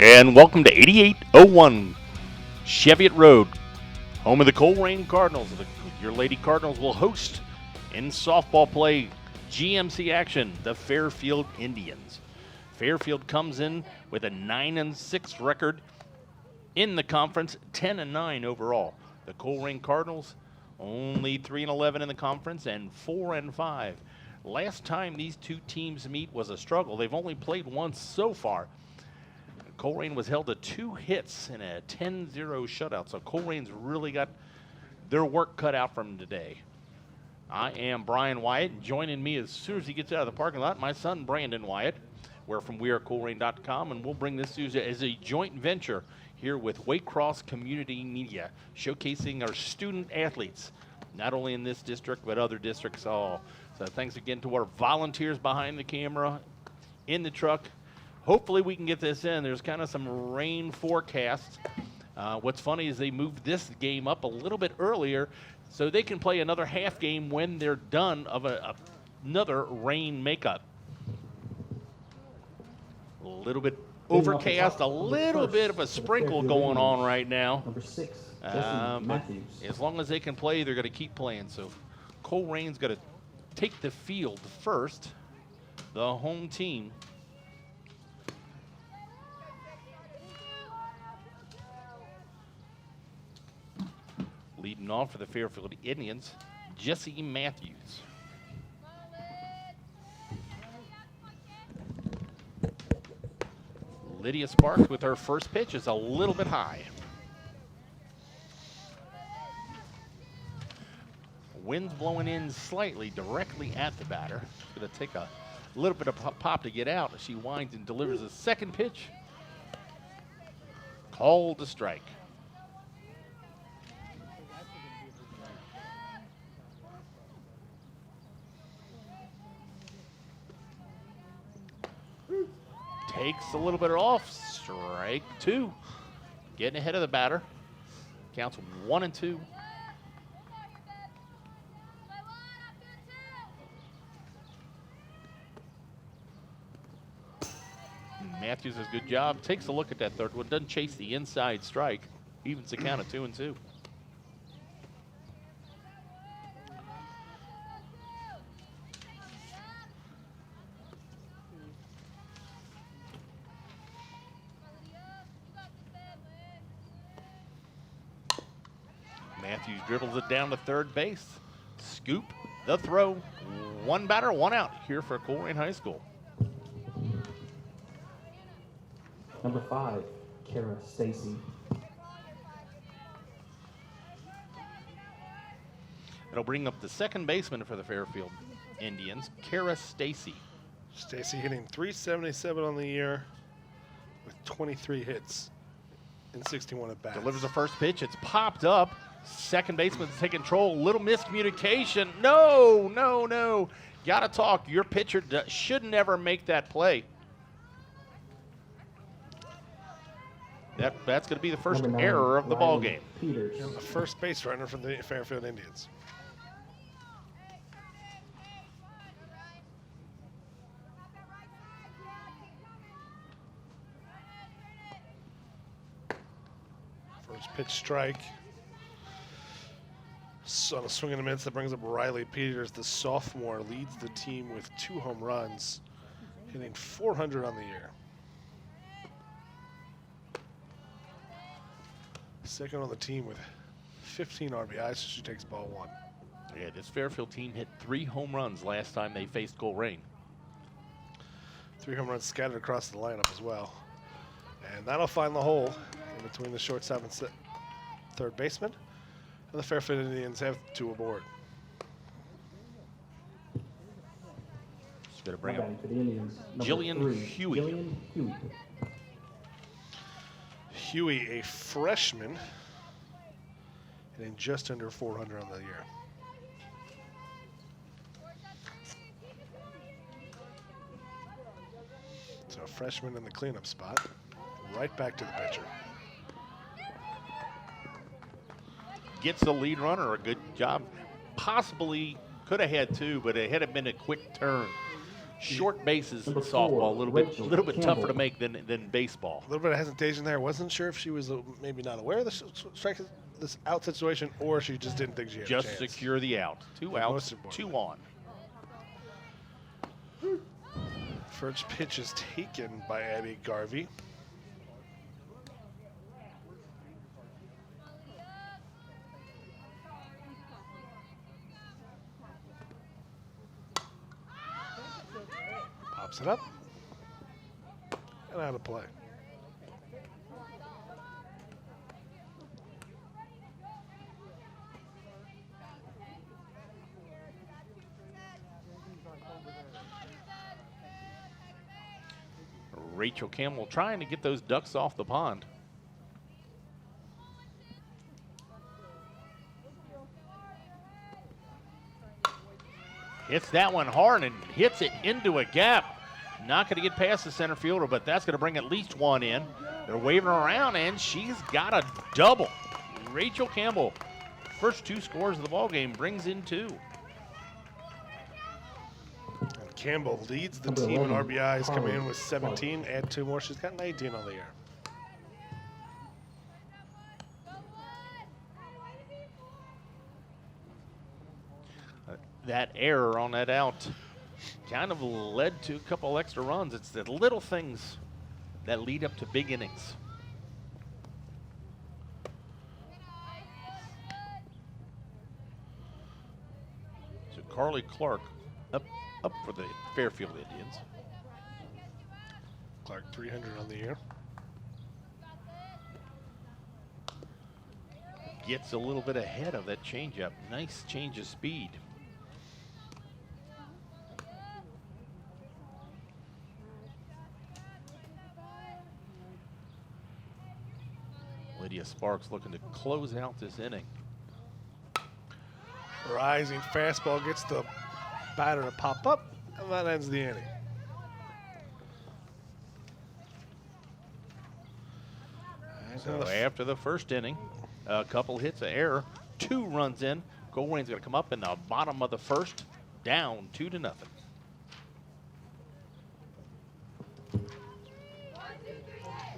And welcome to 8801 Cheviot Road, home of the Colerain Cardinals. Your Lady Cardinals will host in softball play GMC action the Fairfield Indians. Fairfield comes in with a 9-6 record in the conference, 10-9 overall. The Colerain Cardinals only 3-11 in the conference and 4-5. Last time these two teams meet was a struggle. They've only played once so far. Colerain was held to 2 hits in a 10-0 shutout, so Colerain's really got their work cut out from today. I am Brian Wyatt, and joining me as soon as he gets out of the parking lot, my son Brandon Wyatt. We're from wearecolerain.com, and we'll bring this to you as a joint venture here with Waycross Community Media, showcasing our student athletes, not only in this district, but other districts all. So thanks again to our volunteers behind the camera, in the truck. Hopefully we can get this in. There's kind of some rain forecast. What's funny is they moved this game up a little bit earlier so they can play another half game when they're done of another rain makeup. A little bit overcast, a little bit of a sprinkle going on right now. Number 6, Matthews. As long as they can play, they're going to keep playing. So Colerain's going to take the field first, the home team. Leading off for the Fairfield Indians, Jesse Matthews. Lydia Sparks with her first pitch is a little bit high. Wind's blowing in slightly directly at the batter. It's going to take a little bit of pop to get out as she winds and delivers a second pitch. Called a strike. Takes a little bit off. Strike 2. Getting ahead of the batter. Counts 1-2. Matthews does a good job. Takes a look at that third one. Doesn't chase the inside strike. Evens the count at 2-2. Matthews dribbles it down to third base. Scoop, the throw. One batter, one out here for Colerain High School. Number 5, Kara Stacy. It'll bring up the second baseman for the Fairfield Indians, Kara Stacy. Stacy hitting .377 on the year with 23 hits in 61 at bats. Delivers the first pitch. It's popped up. Second baseman's taking control. Little miscommunication. No. Gotta talk. Your pitcher should never make that play. That's going to be the first error of the ball game. Peters. The first base runner for the Fairfield Indians. First pitch strike. So on a swing and a miss that brings up Riley Peters, the sophomore, leads the team with 2 home runs, hitting .400 on the year. Second on the team with 15 RBIs, so she takes ball 1. Yeah, this Fairfield team hit 3 home runs last time they faced Colerain. 3 home runs scattered across the lineup as well. And that'll find the hole in between the shortstop and third baseman. And the Fairfield Indians have 2 aboard. Just going to bring up For the Indians, Jillian 3, Huey. Jillian Huey. Huey, a freshman, hitting just under .400 on the year. So a freshman in the cleanup spot. Right back to the pitcher. Gets the lead runner, a good job. Possibly could have had 2, but it had been a quick turn. short bases in Number softball, four, a little Rachel bit tougher to Campbell. make than baseball. A little bit of hesitation there. Wasn't sure if she was maybe not aware of the this out situation, or she just didn't think she had a Just chance. secure the out. 2 Yeah, outs, most important. 2 on. First pitch is taken by Abby Garvey. Pops it up. And out of play. Rachel Campbell trying to get those ducks off the pond. Hits that one hard and hits it into a gap. Not going to get past the center fielder, but that's going to bring at least one in. They're waving her around, and she's got a double. Rachel Campbell, first 2 scores of the ballgame, brings in 2. And Campbell leads the Number team in 11, RBIs, coming in Colin with 17. Add 2 more. She's got 19 on the year. That error on that out kind of led to a couple extra runs. It's the little things that lead up to big innings. So Carly Clark up for the Fairfield Indians. Clark 300 on the year. Gets a little bit ahead of that changeup. Nice change of speed. Lydia Sparks looking to close out this inning. Rising fastball gets the batter to pop up, and that ends the inning. So after the first inning, a couple hits of error, 2 runs in. Colerain's going to come up in the bottom of the first, down 2-0.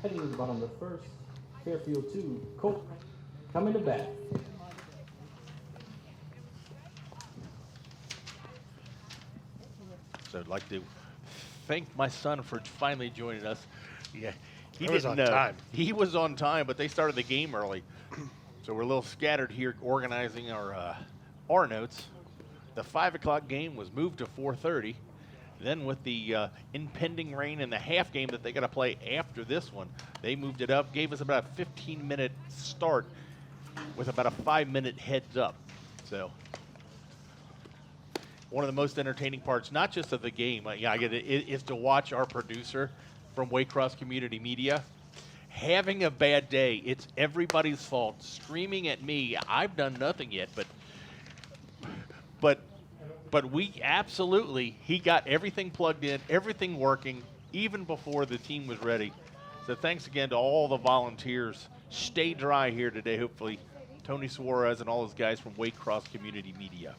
Heading to the bottom of the first, Fairfield 2, Colerain coming to bat. So I'd like to thank my son for finally joining us. Yeah, he was didn't on time. He was on time, but they started the game early. So we're a little scattered here organizing our notes. The 5 o'clock game was moved to 4:30. Then with the impending rain and the half game that they got to play after this one, they moved it up, gave us about a 15-minute start with about a 5-minute heads up. So one of the most entertaining parts, not just of the game, I get it, is to watch our producer from Waycross Community Media having a bad day. It's everybody's fault, screaming at me. I've done nothing yet, but we absolutely, he got everything plugged in, everything working, even before the team was ready. So thanks again to all the volunteers. Stay dry here today, hopefully. Tony Suarez and all his guys from Waycross Community Media.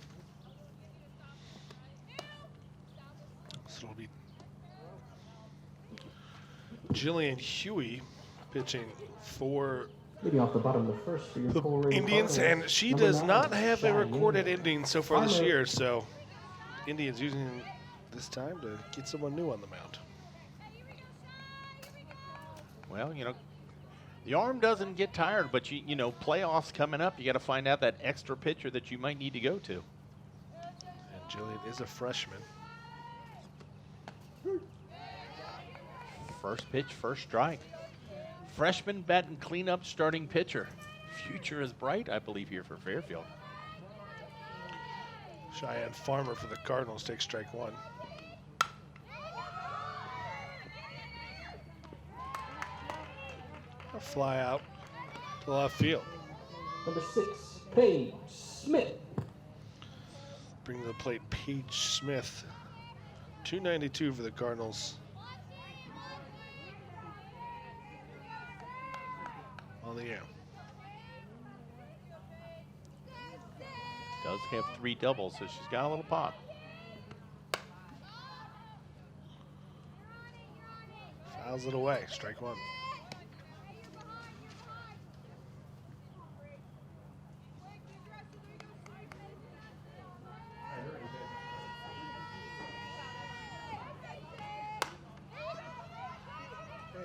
So it'll be Jillian Huey pitching for Leading off the bottom of the first for your the Colerain Indians, Cardinals, and she number does 9, not have a Cheyenne. recorded ending so far this Farmer. year, so Indians using this time to get someone new on the mound. Well, you know, the arm doesn't get tired, but you know, playoffs coming up, you got to find out that extra pitcher that you might need to go to. And Jillian is a freshman. First pitch, first strike. Freshman batting cleanup starting pitcher. Future is bright, I believe, here for Fairfield. Cheyenne Farmer for the Cardinals takes strike 1. A fly out to left field. Number 6, Paige Smith. Bring to the plate Paige Smith. 292 for the Cardinals. On the air. Does have 3 doubles, so she's got a little pop. Fouls it away. Strike one.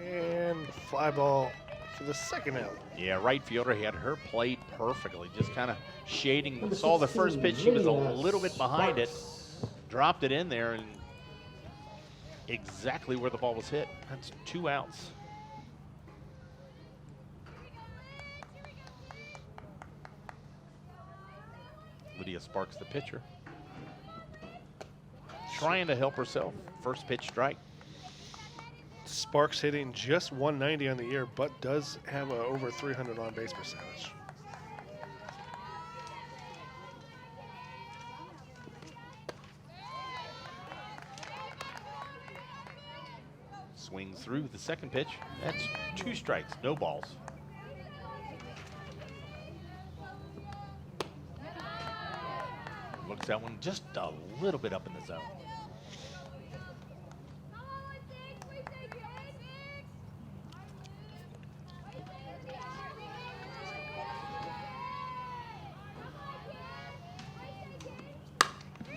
And fly ball for the second out. Yeah, right fielder had her played perfectly, just kind of shading. Number Saw the 16, first pitch, she was a Lydia little bit behind it, Sparks. dropped it in there, and exactly where the ball was hit. That's 2 outs. Lydia Sparks, the pitcher, trying to help herself. First pitch strike. Sparks hitting just 190 on the year, but does have a over 300 on base percentage. Swings through the second pitch. That's 2 strikes, no balls. Looks that one just a little bit up in the zone.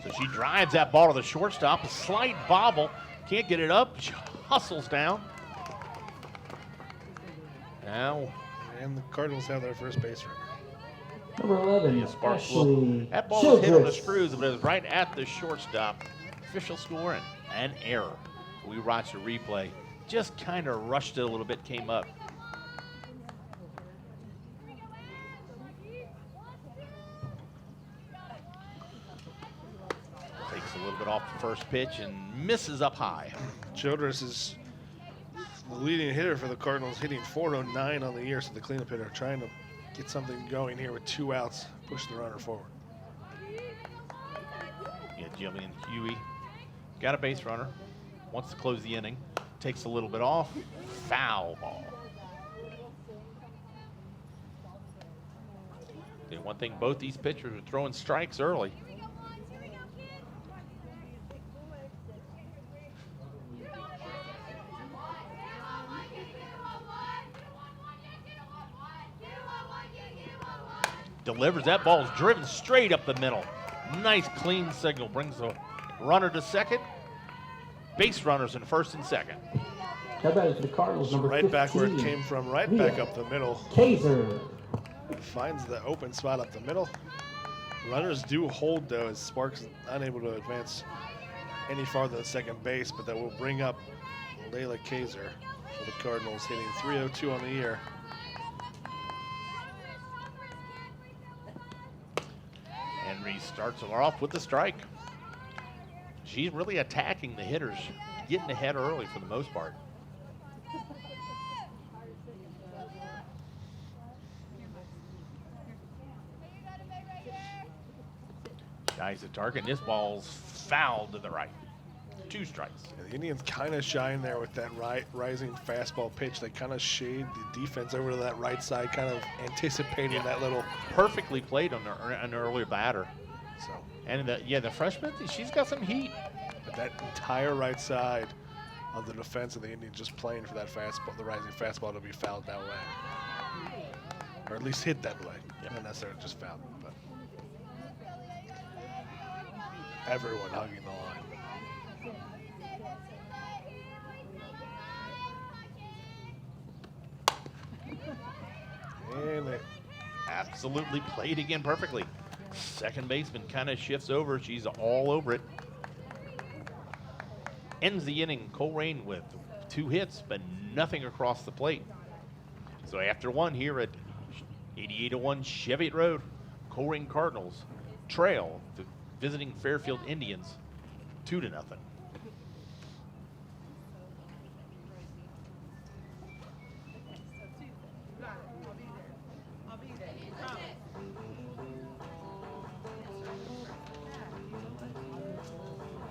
So she drives that ball to the shortstop. A slight bobble. Can't get it up. She hustles down. Now, And the Cardinals have their first base runner. Number 11, Lydia Sparks Ashley that ball was hit on the Childress. screws, but it was right at the shortstop. Official score and an error. We watched the replay. Just kind of rushed it a little bit, came up. Takes a little bit off the first pitch and misses up high. Childress is the leading hitter for the Cardinals, hitting 409 on the year, so the cleanup hitter trying to get something going here with 2 outs, push the runner forward. Yeah, Jillian Huey got a base runner, wants to close the inning, takes a little bit off, foul ball. Yeah, one thing, both these pitchers are throwing strikes early. Delivers, that ball is driven straight up the middle. Nice clean signal, brings the runner to second. Base runners in first and second. That batter for the Cardinals, number Right 15. back where it came from, right Leah back up the middle. Kaiser. Finds the open spot up the middle. Runners do hold, though, as Sparks is unable to advance any farther than second base, but that will bring up Layla Kaiser for the Cardinals, hitting 302 on the year. Henry starts her off with the strike. She's really attacking the hitters, getting ahead early for the most part. Shies the target, and this ball's fouled to the right. 2 strikes. And the Indians kind of shine there with that rising fastball pitch. They kind of shade the defense over to that right side, kind of anticipating that little. Perfectly played on an earlier batter. So, And the freshman, she's got some heat. but that entire right side of the defense of the Indians just playing for that fastball, the rising fastball to be fouled that way, or at least hit that way. Yep. Not necessarily just fouled, but everyone hugging the line. And they Absolutely played again perfectly. Second baseman kind of shifts over. She's all over it. Ends the inning, Colerain with 2 hits, but nothing across the plate. So after 1 here at 8801 Cheviot Road, Colerain Cardinals trail the visiting Fairfield Indians 2-0.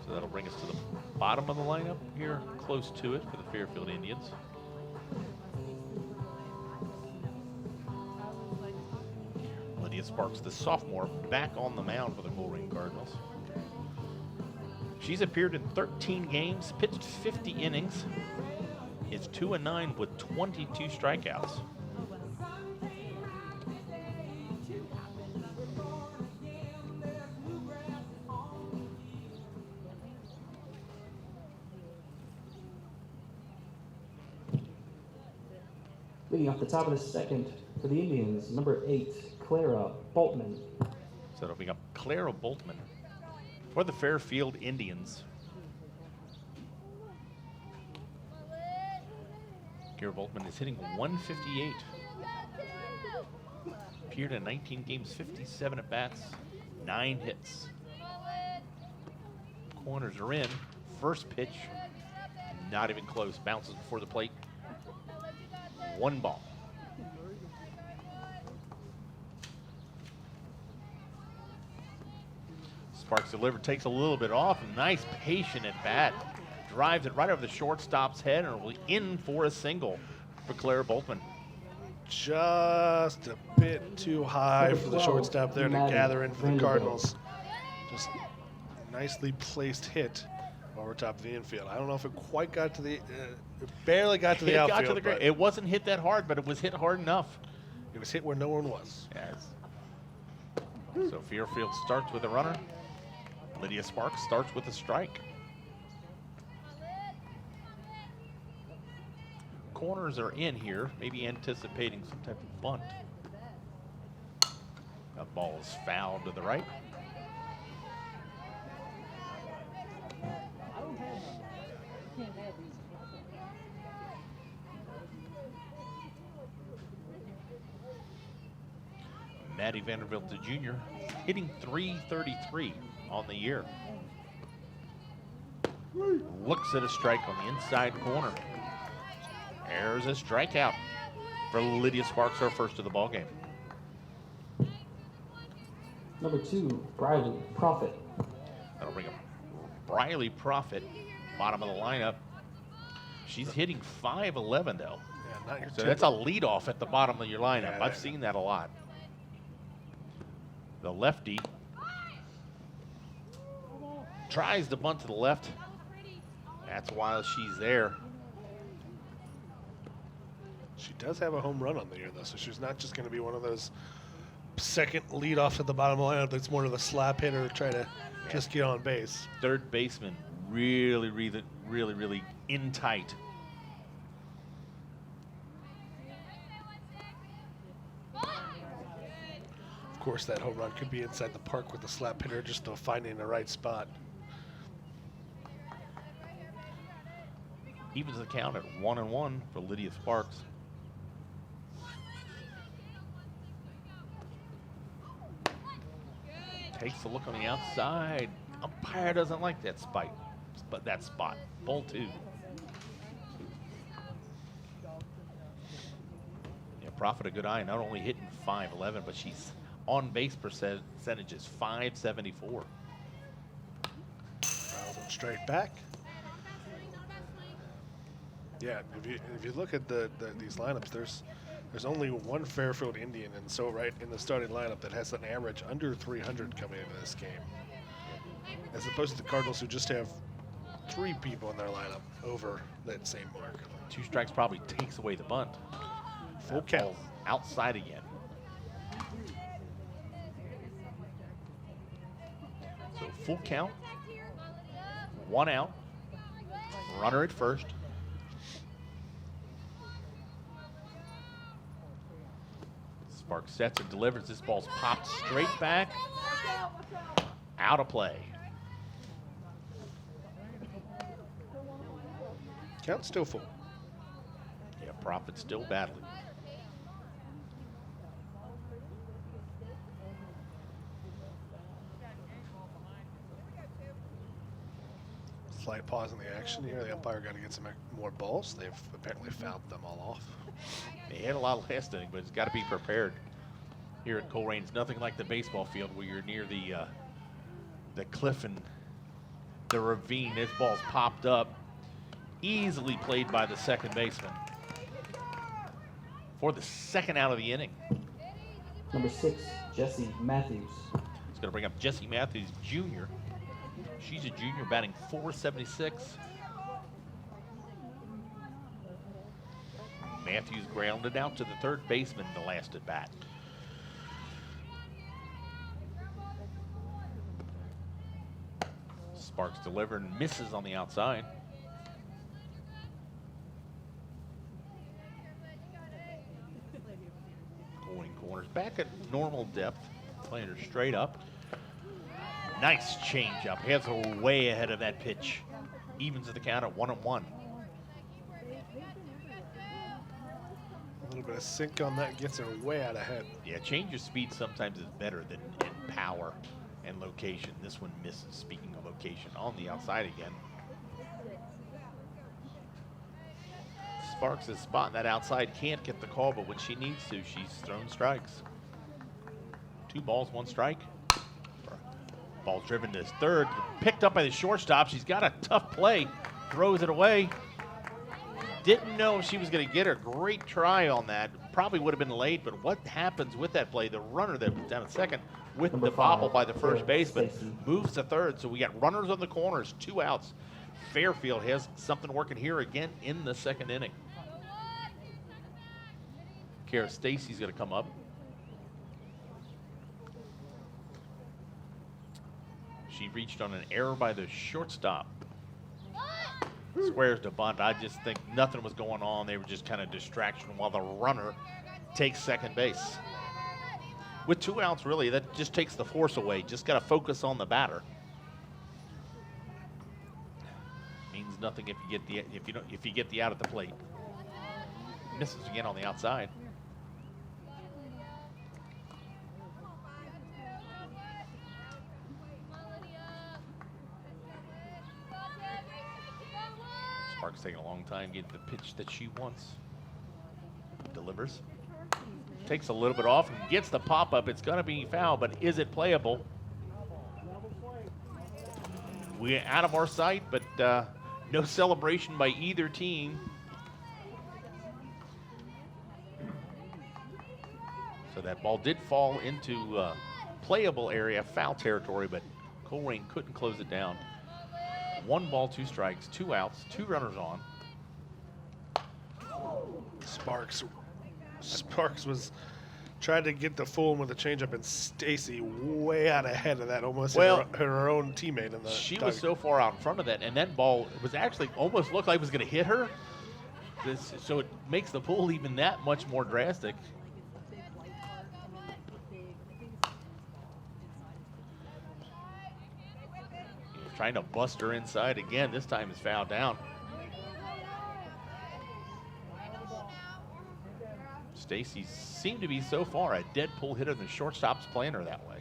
So that'll bring us to the bottom of the lineup here, close to it for the Fairfield Indians. Lydia Sparks, the sophomore, back on the mound for the Colerain Cardinals. She's appeared in 13 games, pitched 50 innings. is 2-9 with 22 strikeouts. Leading off the top of the second for the Indians, number 8, Clara Boltman. So it'll be up Clara Boltman for the Fairfield Indians. Clara Boltman is hitting 158. Appeared in 19 games, 57 at bats, 9 hits. Corners are in. First pitch, not even close. Bounces before the plate. 1 ball. Sparks delivered, takes a little bit off. Nice patient at bat. Drives it right over the shortstop's head and will be in for a single for Clara Boltman. Just a bit too high for the shortstop there to gather in for the Cardinals. Just a nicely placed hit over top of the infield. I don't know if it quite got to the, it barely got to the outfield. Got to the it wasn't hit that hard, but it was hit hard enough. It was hit where no one was. Yes. So Fairfield starts with a runner. Lydia Sparks starts with a strike. Corners are in here, maybe anticipating some type of bunt. That ball is fouled to the right. Maddie Vanderbilt, the junior, hitting .333 on the year. Looks at a strike on the inside corner. There's a strikeout for Lydia Sparks, her first of the ball game. Number 2, Briley Profit. That'll bring up Briley Profit, bottom of the lineup. She's hitting .511 though. Yeah, not your So that's a leadoff at the bottom of your lineup. Yeah, I've seen that a lot. The lefty tries to bunt to the left. That's why she's there. She does have a home run on the year, though, so she's not just going to be one of those second leadoffs at the bottom of the lineup that's more of a slap hitter try to just get on base. Third baseman, really in tight. Of course, that home run could be inside the park with the slap hitter just finding the right spot. Evens the count at 1-1 for Lydia Sparks. Takes a look on the outside. Umpire doesn't like that spot. But that spot. Ball 2. Yeah, Profit a good eye. Not only hitting .511, but she's on base percentage is .574. Dials them straight back. Yeah, if you look at these lineups, there's only one Fairfield Indian, and so right in the starting lineup that has an average under 300 coming into this game, as opposed to the Cardinals who just have 3 people in their lineup over that same mark. 2 strikes probably takes away the bunt. Full count. Outside again. So full count. 1 out. Runner at first. Sparks sets and delivers. This ball's popped straight back. Out of play. Count still full. Yeah, Profit still battling. Slight pause in the action here. The umpire got to get some more balls. They've apparently fouled them all off. They had a lot last inning, but it's got to be prepared. Here at Colerain, it's nothing like the baseball field where you're near the cliff and the ravine. This ball's popped up, easily played by the second baseman for the second out of the inning. Number 6, Jessie Matthews. It's going to bring up Jessie Matthews Jr. She's a junior batting .476. Matthews grounded out to the third baseman the last at bat. Sparks delivered and misses on the outside. Going corners back at normal depth, playing her straight up. Nice changeup. Has her way ahead of that pitch. Evens the count at 1-1. A little bit of sink on that gets her way out ahead. Yeah, change of speed sometimes is better than in power and location. This one misses, speaking of location, on the outside again. Sparks is spotting that outside, can't get the call, but when she needs to, she's thrown strikes. 2 balls, 1 strike. Ball's driven to his third, picked up by the shortstop. She's got a tough play, throws it away. Didn't know if she was going to get her. Great try on that. Probably would have been late, but what happens with that play? The runner that was down at second with the bobble by the first baseman moves to third. So we got runners on the corners, 2 outs. Fairfield has something working here again in the second inning. Kara Stacy's going to come up. She reached on an error by the shortstop. Squares to bunt. I just think nothing was going on. They were just kind of distraction while the runner takes second base. With 2 outs, really, that just takes the force away. Just got to focus on the batter. Means nothing if you get the out at the plate. Misses again on the outside. Sparks taking a long time getting the pitch that she wants. Delivers. Takes a little bit off and gets the pop-up. It's going to be foul, but is it playable? We're out of our sight, but no celebration by either team. So that ball did fall into playable area, foul territory, but Colerain couldn't close it down. 1 ball, 2 strikes, 2 outs, 2 runners on. Sparks was trying to get the full one with a changeup, and Stacy way out ahead of that, almost her own teammate. In the she was so far out in front of that, and that ball was actually almost looked like it was going to hit her. So it makes the pull even that much more drastic. Trying to bust her inside again. This time it's fouled down. Stacy seemed to be so far a dead pull hitter. The shortstop's playing her that way.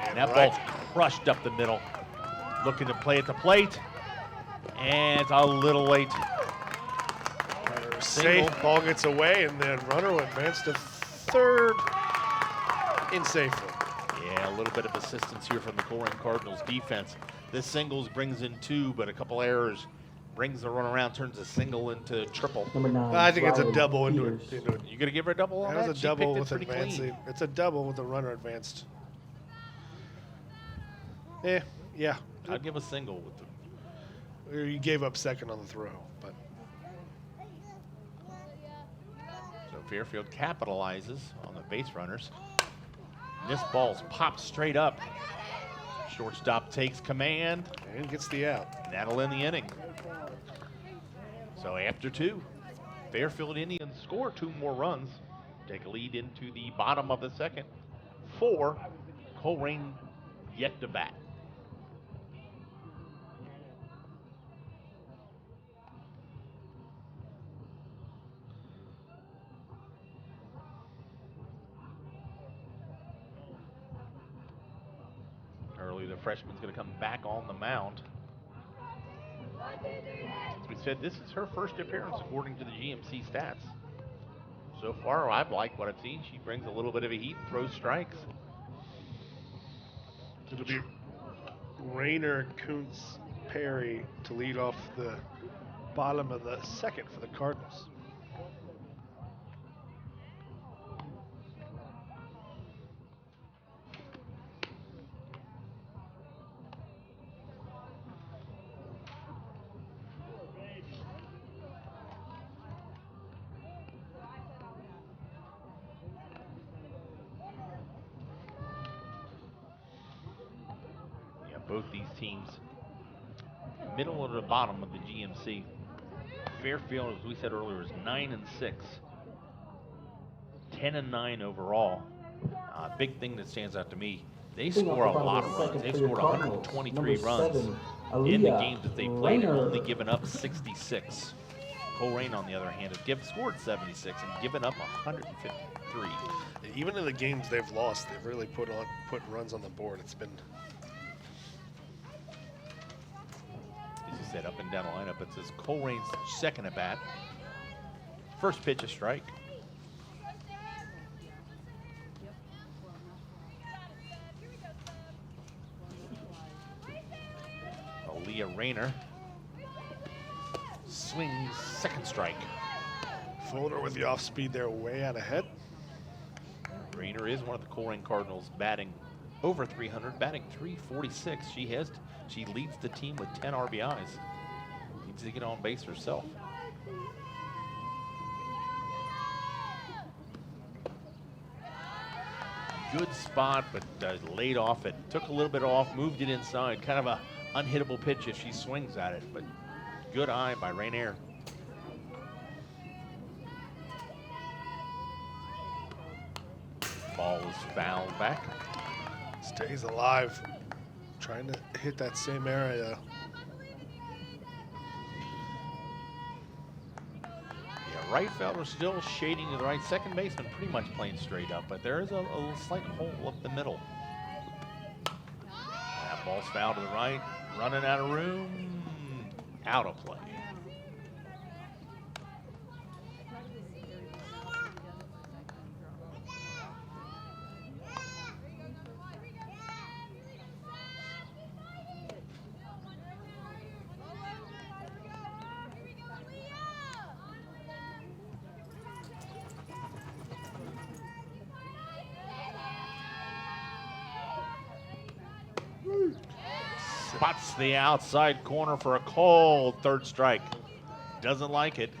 And that ball's crushed up the middle. Looking to play at the plate. And it's a little late. Safe. Ball gets away, and then runner will advance to third in safely. Yeah, a little bit of assistance here from the Colerain Cardinals defense. This singles brings in 2, but a couple errors brings the run around, turns a single into triple. Number 9. I think it's a double into it. You gonna give her a double on that? That was a double with pretty advancing. clean. It's a double with the runner advanced. Yeah. I'd give a single with the. You gave up second on the throw, but. So Fairfield capitalizes on the base runners. This ball's popped straight up. Shortstop takes command. And gets the out. And that'll end the inning. So after 2, Fairfield Indians score 2 more runs. Take a lead into the bottom of the second. 4, Colerain yet to bat. Early, the freshman's going to come back on the mound. As we said, this is her first appearance according to the GMC stats. So far, I've liked what I've seen. She brings a little bit of a heat, throws strikes. It'll be Rayner, Kuntz, Perry to lead off the bottom of the second for the Cardinals. both these teams. Middle or the bottom of the GMC. Fairfield, as we said earlier, is 9-6, 10-9 overall. Big thing that stands out to me, they score a lot of runs. They've scored 123 runs in the games that they played and only given up 66. Colerain, on the other hand, has scored 76 and given up 153. Even in the games they've lost, they've really put runs on the board. It's been, as you said, up and down the lineup. It says Colerain's second at bat. First pitch, a strike. Aaliyah Rayner swings, second strike. Folder with the off speed there, way out ahead. Rayner is one of the Colerain Cardinals, batting over 300, batting 346. She leads the team with 10 RBIs. Needs to get on base herself. Good spot, but laid off it. Took a little bit off, moved it inside. Kind of a unhittable pitch if she swings at it, but good eye by Rayner. Ball is fouled back. Stays alive, trying to hit that same area. Yeah, right fielder still shading to the right. Second baseman pretty much playing straight up, but there is a little slight hole up the middle. That ball's fouled to the right. Running out of room. Out of play. Spots the outside corner for a called third strike. Doesn't like it.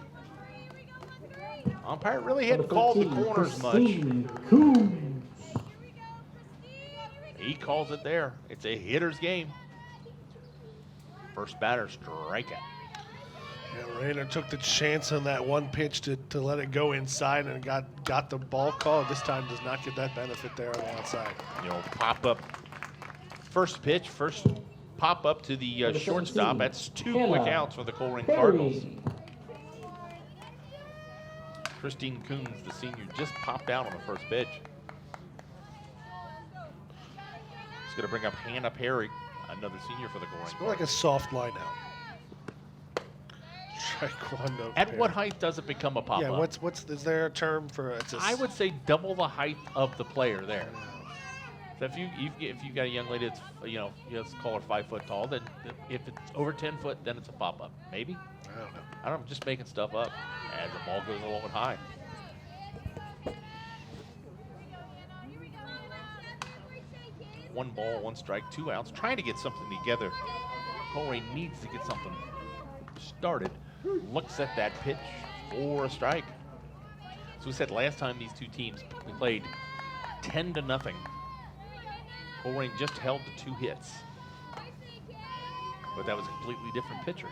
Umpire really hadn't called the corners much. He calls it there. It's a hitter's game. First batter, strikeout. Yeah, Rayner took the chance on that one pitch to let it go inside and got the ball called. This time does not get that benefit there on the outside. You know, pop up. First pitch, first pop up to the shortstop. That's two quick outs for the Colerain Cardinals. Christine Coons, the senior, just popped out on the first pitch. It's going to bring up Hannah Perry, another senior for the Colerain It's Cardinals. more like a soft line out. Strike one. At what height does it become a pop-up? Yeah, is there a term for it? I would say double the height of the player there. So if you got a young lady that's, let's call her 5 foot tall, then if it's over 10 foot, then it's a pop-up. Maybe? I don't know. I'm just making stuff up as the ball goes a little bit high. One ball, one strike, 2 outs, trying to get something together. Colerain needs to get something started. Looks at that pitch for a strike. So we said last time these two teams played 10-0. Colerain just held to 2 hits. But that was a completely different pitcher.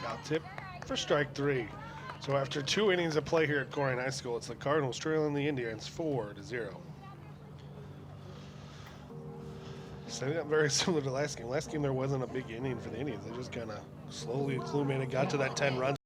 Foul tip for strike 3. So after 2 innings of play here at Colerain High School, it's the Cardinals trailing the Indians 4-0. Setting up very similar to last game. Last game there wasn't a big inning for the Indians. They just kind of slowly acclimated, got to that 10 runs.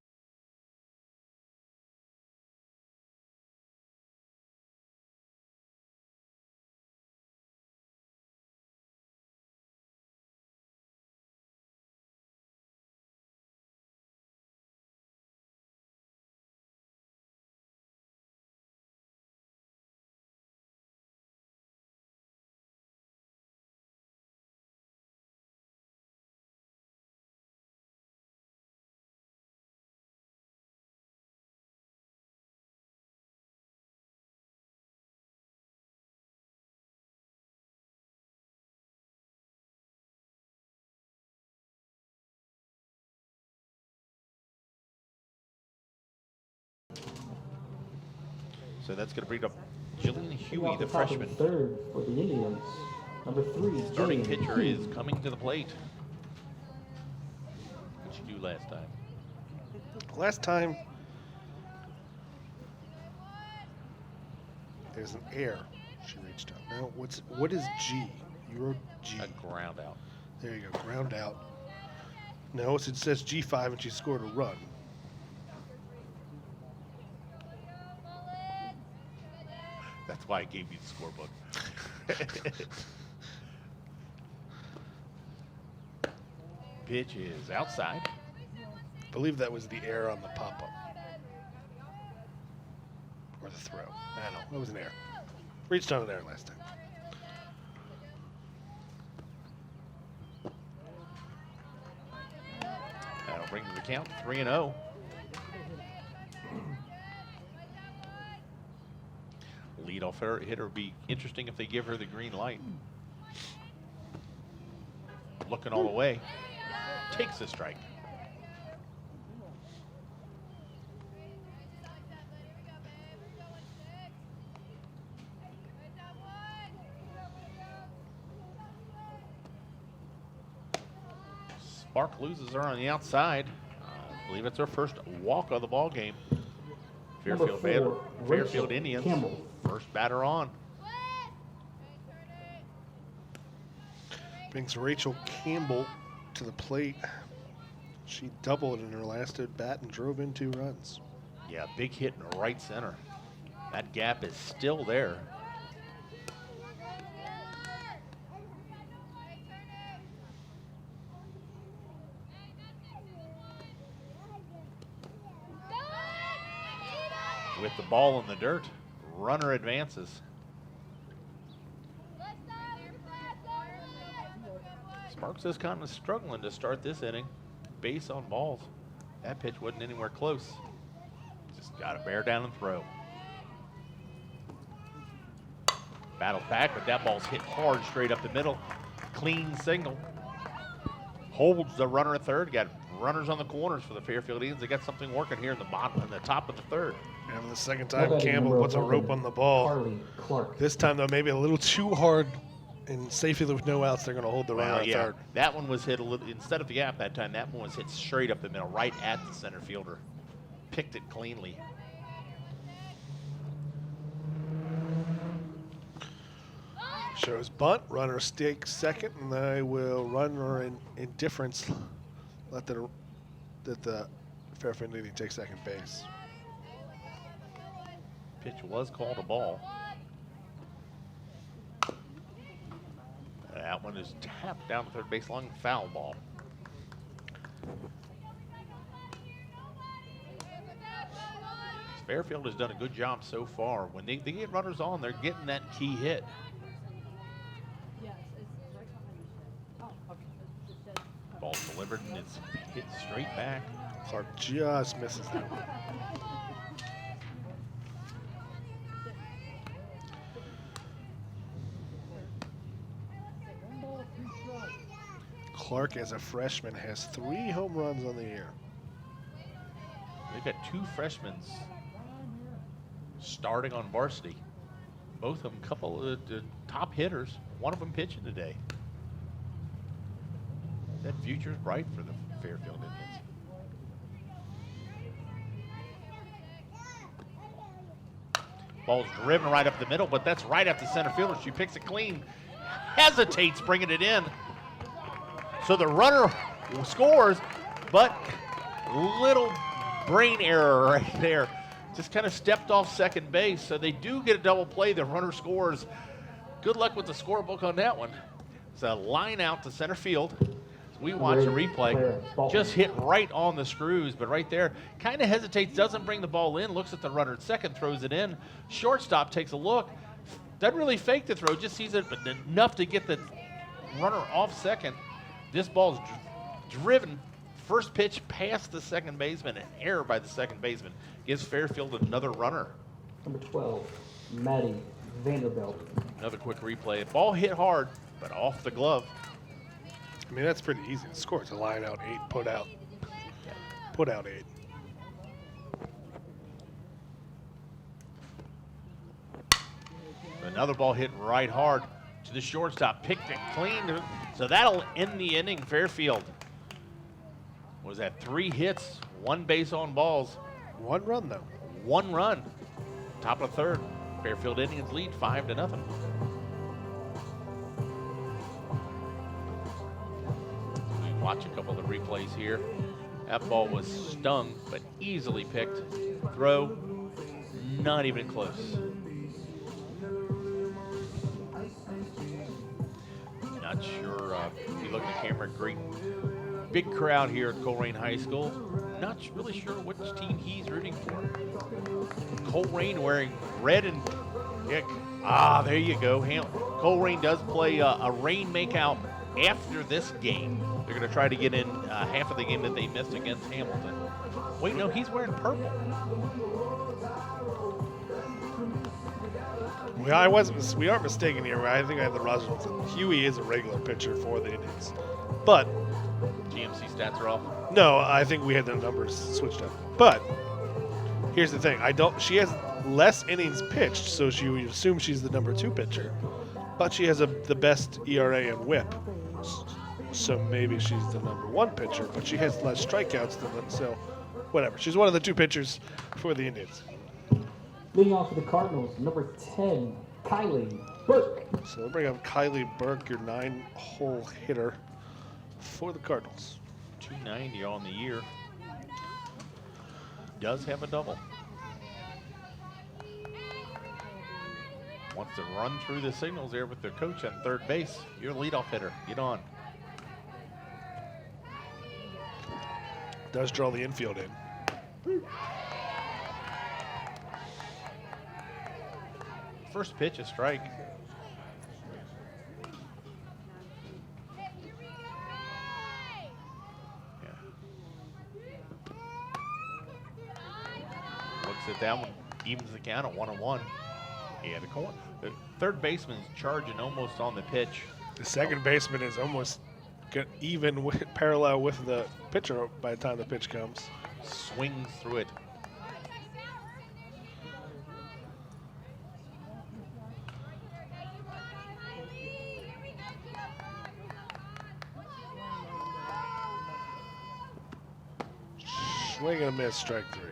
So that's going to bring up Jillian Huey, the Top of freshman. Third for the Indians. Number 3, Starting James pitcher King. is coming to the plate. What'd you do last time? Last time, there's an air she reached out. Now, what is G? You wrote G. A ground out. There you go, ground out. No, it says G5 and she scored a run. That's why I gave you the scorebook. Pitch is outside. I believe that was the air on the pop-up. Or the throw. I don't know, it was an air. Reached on an air last time. That'll bring to the count 3-0. Leadoff hitter would be interesting if they give her the green light. Looking all the way. Takes the strike. Spark loses her on the outside. I believe it's her first walk of the ball game. Number Fairfield 4, Fairfield Rachel Indians, Campbell. first batter on. Brings Rachel Campbell to the plate. She doubled in her last at bat and drove in 2 runs. Yeah, big hit in the right center. That gap is still there. With the ball in the dirt, runner advances. Sparks is kind of struggling to start this inning. Base on balls. That pitch wasn't anywhere close. Just got to bear down and throw. Battle back, but that ball's hit hard straight up the middle. Clean single. Holds the runner at third. Got runners on the corners for the Fairfield Indians. They got something working here in the bottom, in the top of the third. And for the second time, Campbell puts a rope on the ball. Carly Clark. This time, though, maybe a little too hard. And safely with no outs, they're going to hold the runner Well, at yeah, third. that one was hit a little, instead of the gap that time, that one was hit straight up the middle, right at the center fielder. Picked it cleanly. Shows bunt, runner stakes second, and they will run her in indifference. Let the Fairfield Indians take second base. Pitch was called a ball. That one is tapped down the third baseline, foul ball. Fairfield has done a good job so far. When they get runners on, they're getting that key hit. Ball's delivered and it's hit straight back. Clark just misses that one. Clark, as a freshman, has 3 home runs on the year. They've got 2 freshmen starting on varsity. Both of them, couple of the top hitters. One of them pitching today. That future's bright for the Fairfield Indians. Ball's driven right up the middle, but that's right at the center fielder. She picks it clean, hesitates bringing it in. So the runner scores, but little brain error right there. Just kind of stepped off second base. So they do get a double play. The runner scores. Good luck with the scorebook on that one. It's a line out to center field. We watch the replay. Just hit right on the screws, but right there, kind of hesitates, doesn't bring the ball in, looks at the runner at second, throws it in. Shortstop takes a look. Doesn't really fake the throw, just sees it but enough to get the runner off second. This ball's driven, first pitch past the second baseman, an error by the second baseman. Gives Fairfield another runner. Number 12, Maddie Vanderbilt. Another quick replay. Ball hit hard, but off the glove. I mean, that's pretty easy to score. It's a line out 8, put out 8. Another ball hit right hard. to the shortstop, picked it clean. So that'll end the inning. Fairfield was that 3 hits, 1 base on balls, 1 run though. 1 run. Top of the 3rd. Fairfield Indians lead 5-0. Watch a couple of the replays here. That ball was stung, but easily picked. Throw, not even close. Not sure if you look at the camera, great big crowd here at Colerain High School. Not really sure which team he's rooting for. Colerain wearing red and there you go. Colerain does play a rain makeout after this game. They're going to try to get in half of the game that they missed against Hamilton. Wait, no, he's wearing purple. We aren't mistaken here. I think I have the roster. Huey is a regular pitcher for the Indians, but GMC stats are off. no, I think we had the numbers switched up. But here's the thing: She has less innings pitched, so you would assume she's the number 2 pitcher. But she has the best ERA and WHIP, so maybe she's the number 1 pitcher. But she has less strikeouts than them, so whatever. She's one of the 2 pitchers for the Indians. Leading off for the Cardinals, number 10, Kylie Burke. So we'll bring up Kylie Burke, your 9-hole hitter for the Cardinals. 290 on the year. Does have a double. Wants to run through the signals there with their coach on third base. Your leadoff hitter. Get on. Does draw the infield in. First pitch, a strike. Looks at that one, evens the count at 1-1. Yeah, the third baseman's charging almost on the pitch. The second baseman is almost even parallel with the pitcher by the time the pitch comes. Swings through it. Swing and a miss, strike 3.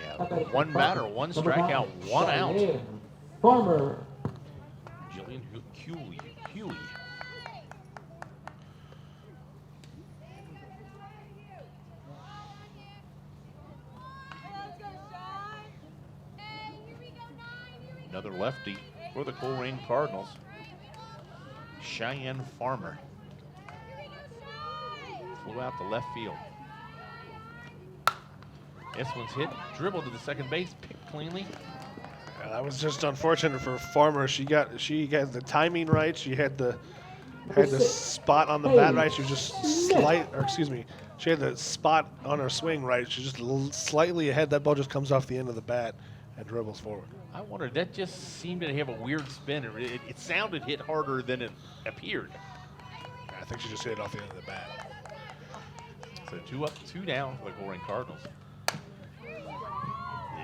Yeah, 1 batter, 1 strikeout, 1 out. Farmer. Jillian Huey. Another lefty for the Colerain Cardinals. Cheyenne Farmer. Flew out to left field. This one's hit, dribbled to the second base, picked cleanly. That was just unfortunate for Farmer. She got the timing right. She had the spot on the bat right. She was just she had the spot on her swing right. She just slightly ahead. That ball just comes off the end of the bat and dribbles forward. I wondered, that just seemed to have a weird spin. It sounded hit harder than it appeared. I think she just hit it off the end of the bat. So 2 up, 2 down for the Colerain Cardinals.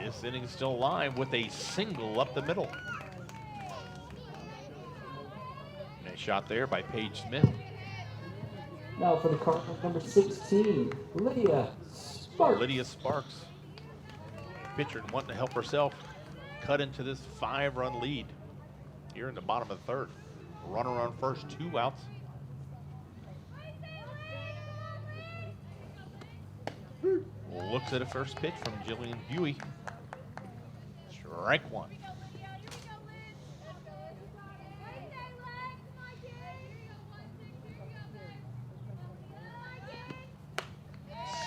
This inning is still alive with a single up the middle. Nice shot there by Paige Smith. Now for the Cardinals, number 16, Lydia Sparks. Lydia Sparks. Pitcher wanting to help herself cut into this 5-run lead here in the bottom of the 3rd. Runner on first, 2 outs. Looks at a first pitch from Jillian Huey. Strike 1.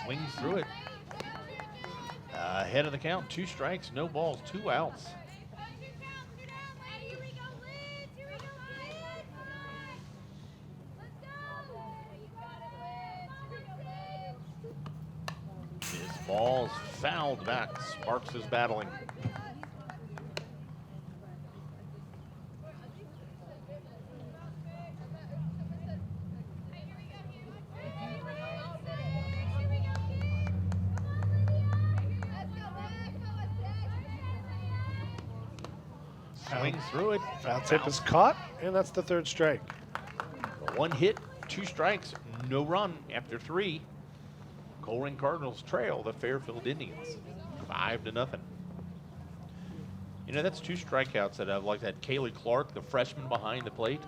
Swings through it. Ahead of the count, 2 strikes, no balls, 2 outs. This ball's fouled back. Sparks is battling. Swings through it. Foul tip is caught, and that's the third strike. One hit, 2 strikes, no run after 3. Colerain Cardinals trail the Fairfield Indians 5-0. You know, that's 2 strikeouts that I've like that. Kaylee Clark, the freshman behind the plate.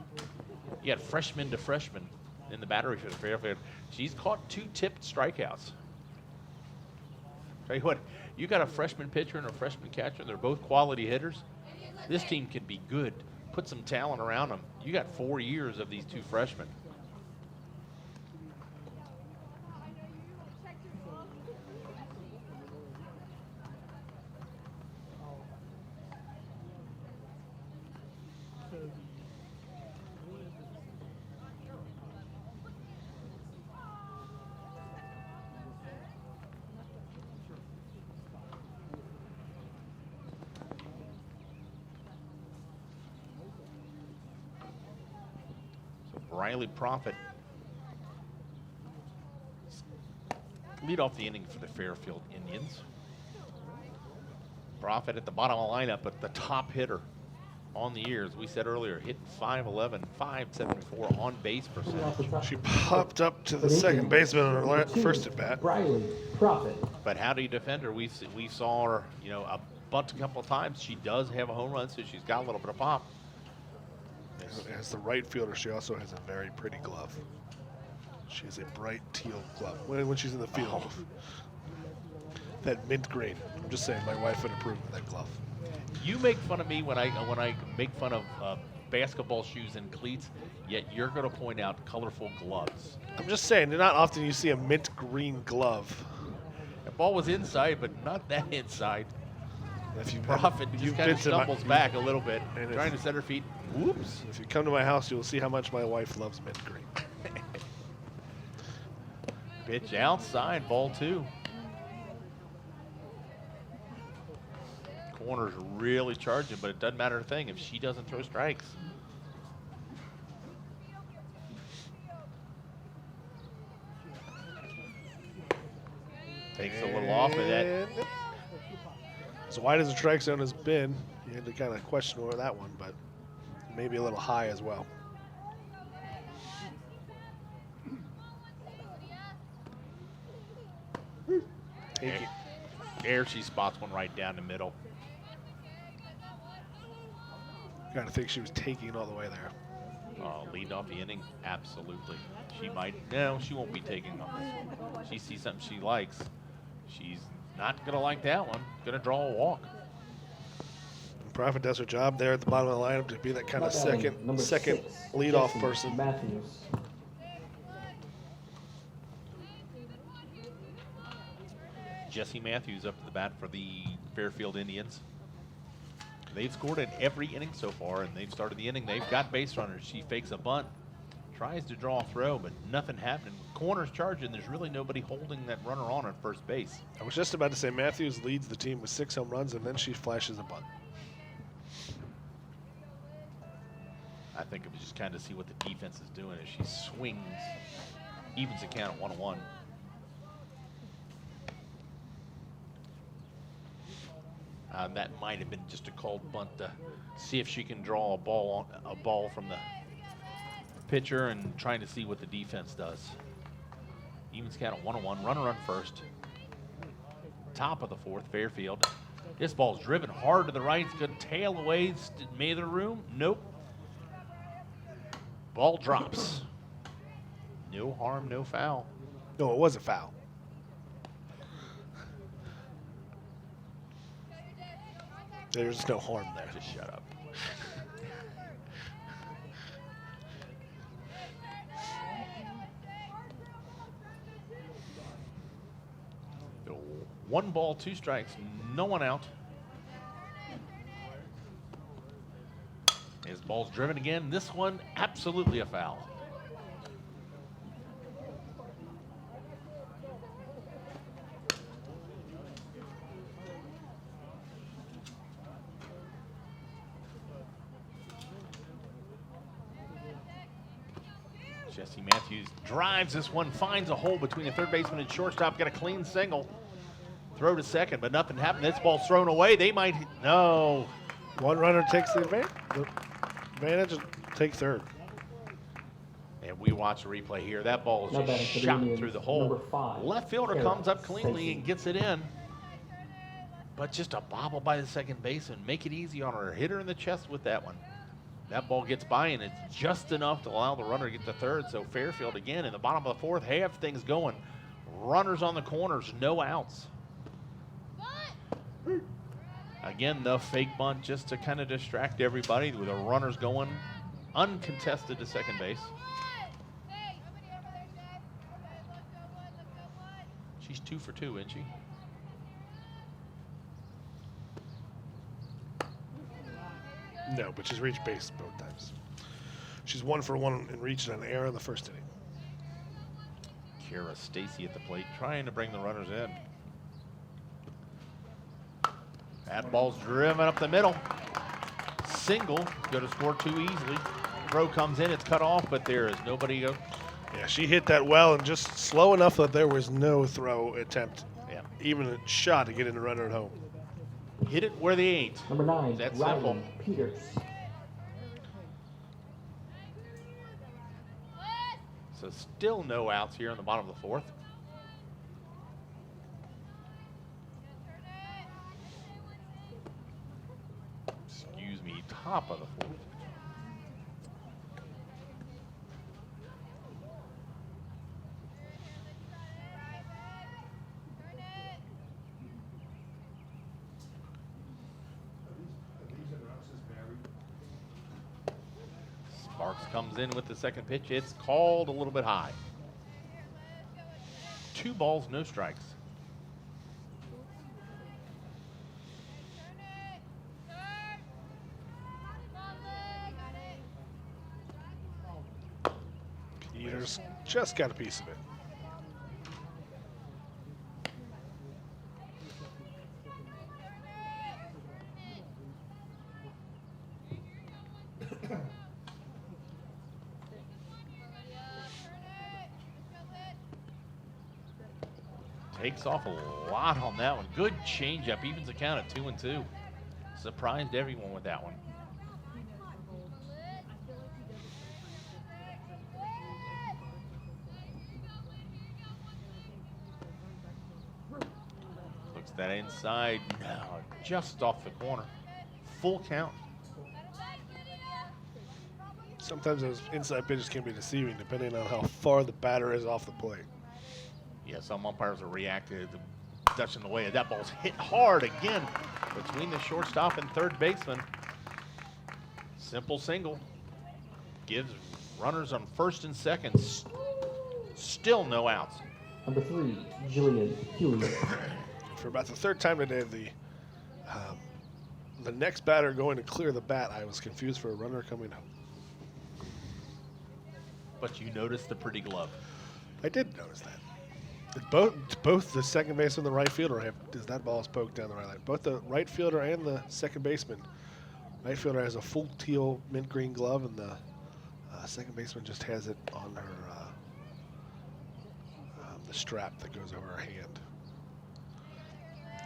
You had freshman to freshman in the battery for the Fairfield. She's caught 2 tipped strikeouts. Tell you what, you got a freshman pitcher and a freshman catcher, and they're both quality hitters. This team can be good. Put some talent around them. You got 4 years of these 2 freshmen. Riley Prophet lead off the inning for the Fairfield Indians. Prophet at the bottom of the lineup, but the top hitter on the year, as we said earlier, hitting .511, .574 on base percentage. She popped up to the second baseman on her first at bat. Riley Prophet. But how do you defend her? We saw her, you know, a bunt a couple of times. She does have a home run, so she's got a little bit of pop. As the right fielder, she also has a very pretty glove. She has a bright teal glove when she's in the field. Oh. That mint green. I'm just saying, my wife would approve of that glove. You make fun of me when I make fun of basketball shoes and cleats, yet you're going to point out colorful gloves. I'm just saying, not often you see a mint green glove. The ball was inside, but not that inside. If you Prophet just kind of stumbles back a little bit, and trying to set her feet. Whoops. If you come to my house, you'll see how much my wife loves mint green. Pitch outside, ball 2. Corner's really charging, but it doesn't matter a thing if she doesn't throw strikes. Takes a little off of that. As wide as the strike zone has been, you had to kind of question over that one, but maybe a little high as well. There she spots one right down the middle. Got to think she was taking it all the way there. Leading off the inning, absolutely. She might, no, she won't be taking on this one. She sees something she likes. She's not going to like that one. Going to draw a walk. And Prophet does her job there at the bottom of the lineup to be that kind of second leadoff person. Matthews. Jesse Matthews up to the bat for the Fairfield Indians. They've scored in every inning so far, and they've started the inning. They've got base runners. She fakes a bunt, tries to draw a throw, but nothing happening. Corner's charging. There's really nobody holding that runner on at first base. I was just about to say Matthews leads the team with 6 home runs, and then she flashes a bunt. I think it was just kind of see what the defense is doing as she swings, evens the count at 1-1. That might have been just a called bunt to see if she can draw a ball from the pitcher and trying to see what the defense does. Evens count at 1-1. Runner on first. Top of the 4th, Fairfield. This ball's driven hard to the right. It's going to tail away. Made the room. Nope. Ball drops. No harm, no foul. No, it was a foul. There's no harm there. Just shut up. So 1 ball, 2 strikes, no one out. His ball's driven again. This one, absolutely a foul. Jesse Matthews drives this one, finds a hole between the third baseman and shortstop, got a clean single. Throw to second, but nothing happened. This ball's thrown away. They might, no. One runner takes the advantage and take third. And we watch the replay here. That ball is Now just batting for the shot Indians, through the hole. number 5, Left fielder Childress. comes up cleanly and gets it in. But just a bobble by the second baseman. Make it easy on her. Hit her in the chest with that one. That ball gets by, and it's just enough to allow the runner to get to third. So Fairfield, again, in the bottom of the fourth, have things going. Runners on the corners, no outs. Again, the fake bunt just to kind of distract everybody with the runners going uncontested to second base. She's 2 for 2, isn't she? No, but she's reached base both times. She's 1 for 1 in reaching an error in the first inning. Kara Stacy at the plate, trying to bring the runners in. That ball's driven up the middle. Single, going to score 2 easily. Throw comes in, it's cut off, but there is nobody. Yeah, she hit that well and just slow enough that there was no throw attempt. Yeah. Even a shot to get in the runner at home. Hit it where they ain't. Number 9, That's Riley simple. Peters. So still no outs here in the bottom of the fourth. Excuse me, top of the fourth. Sparks comes in with the second pitch. It's called a little bit high. 2 balls, no strikes. Peters just got a piece of it. Takes off a lot on that one. Good changeup, evens the count at 2-2. Surprised everyone with that one. Looks that inside, no, just off the corner. Full count. Sometimes those inside pitches can be deceiving depending on how far the batter is off the plate. Yeah, some umpires are reacting to Dutch in the way. That ball's hit hard again between the shortstop and third baseman. Simple single. Gives runners on first and second. Still no outs. Number 3, Jillian Huey. For about the third time today, the next batter going to clear the bat, I was confused for a runner coming up. But you noticed the pretty glove. I did notice that. Both the second baseman and the right fielder that ball is poked down the right line. Both the right fielder and the second baseman. Right fielder has a full teal mint green glove, and the second baseman just has it on her the strap that goes over her hand.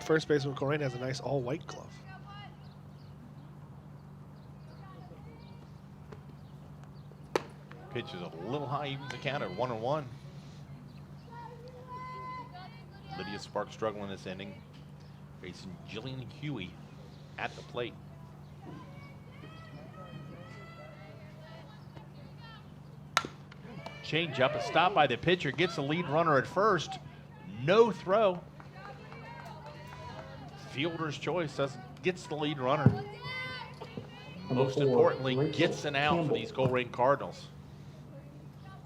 First baseman Colerain has a nice all white glove. Pitch is a little high, evens the count at 1-1. Lydia Sparks struggling this inning, facing Jillian Huey at the plate. Change up, a stop by the pitcher, gets the lead runner at first. No throw. Fielder's choice gets the lead runner. Most importantly, gets an out for these Colerain Cardinals.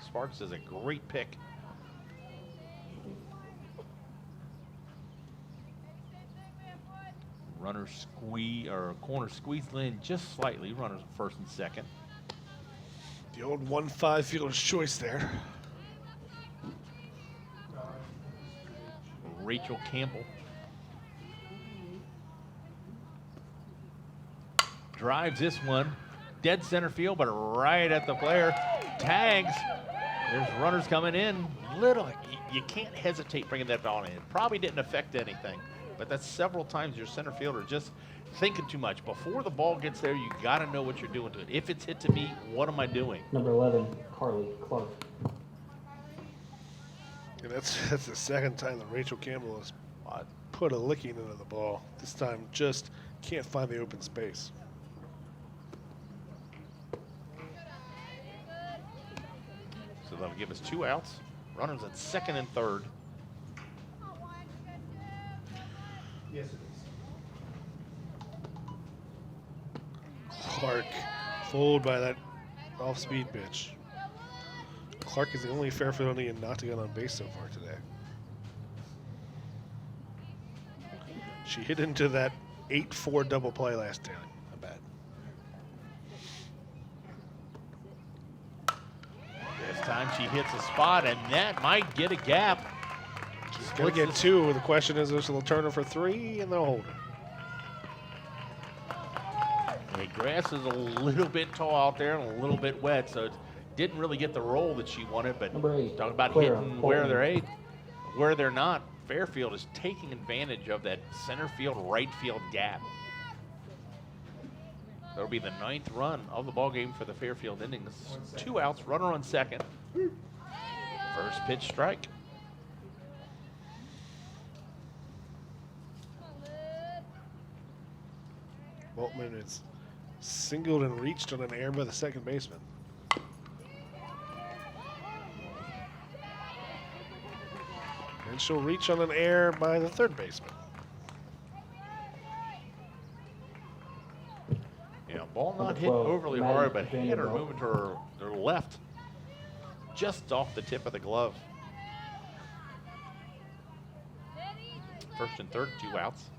Sparks is a great pick. Runner squeeze or corner squeezed in just slightly. Runners first and second. The old 1-5 fielder's choice there. Rachel Campbell drives this one dead center field, but right at the player. Tags. There's runners coming in. You can't hesitate bringing that ball in. Probably didn't affect anything. But that's several times your center fielder just thinking too much. Before the ball gets there, you got to know what you're doing to it. If it's hit to me, what am I doing? Number 11, Carly Clark. And that's the second time that Rachel Campbell has put a licking into the ball. This time just can't find the open space. So that'll give us 2 outs. Runners at second and third. Yes, it is. Clark fooled by that off-speed pitch. Clark is the only Fairfield Indian not to get on base so far today. She hit into that 8-4 double play last time. Not bad. This time she hits a spot, and that might get a gap. She's going to get 2. The question is, this will turn her for 3, and they'll hold her. The grass is a little bit tall out there and a little bit wet, so it didn't really get the roll that she wanted. But Number 8, talking about Clara hitting Bolton. where they're not, Fairfield is taking advantage of that center field, right field gap. That'll be the 9th run of the ball game for the Fairfield Indians. 2 outs, runner on second. First pitch strike. Boltman is singled and reached on an air by the second baseman. And she'll reach on an air by the third baseman. Yeah, ball not Number hit 12, overly Maddie hard, but hit her Vanderbilt. moving to her left, just off the tip of the glove. First and third, 2 outs.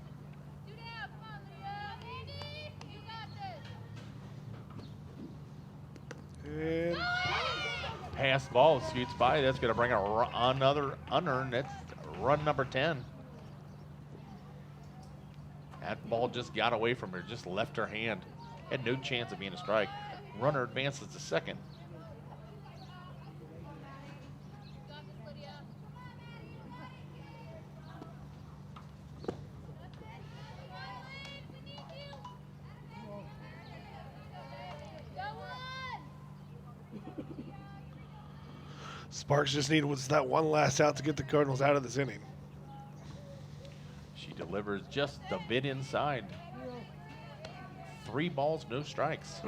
And Pass ball scoots by. That's going to bring another unearned. That's run number 10. That ball just got away from her, just left her hand. Had no chance of being a strike. Runner advances to second. Sparks just needs that one last out to get the Cardinals out of this inning. She delivers just a bit inside. 3 balls, no strikes.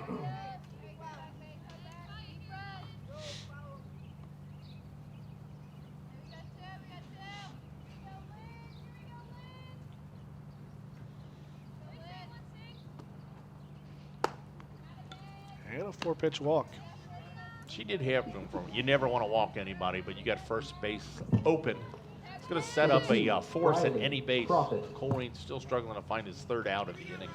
And a 4-pitch walk. She did have room for you never want to walk anybody, but you got first base open. It's going to set up a force at any base. Profit. Colerain's still struggling to find his 3rd out of the inning.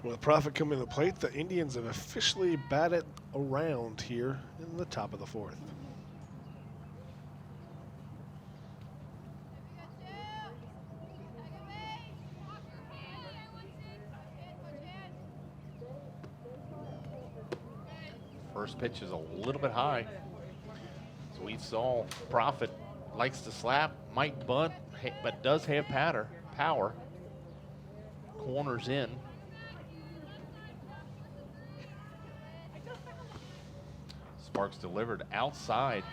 With Profit coming to the plate, the Indians have officially batted around here in the top of the 4th. First pitch is a little bit high. So we saw Profit likes to slap, might bunt, but does have power. Corners in. Sparks delivered outside.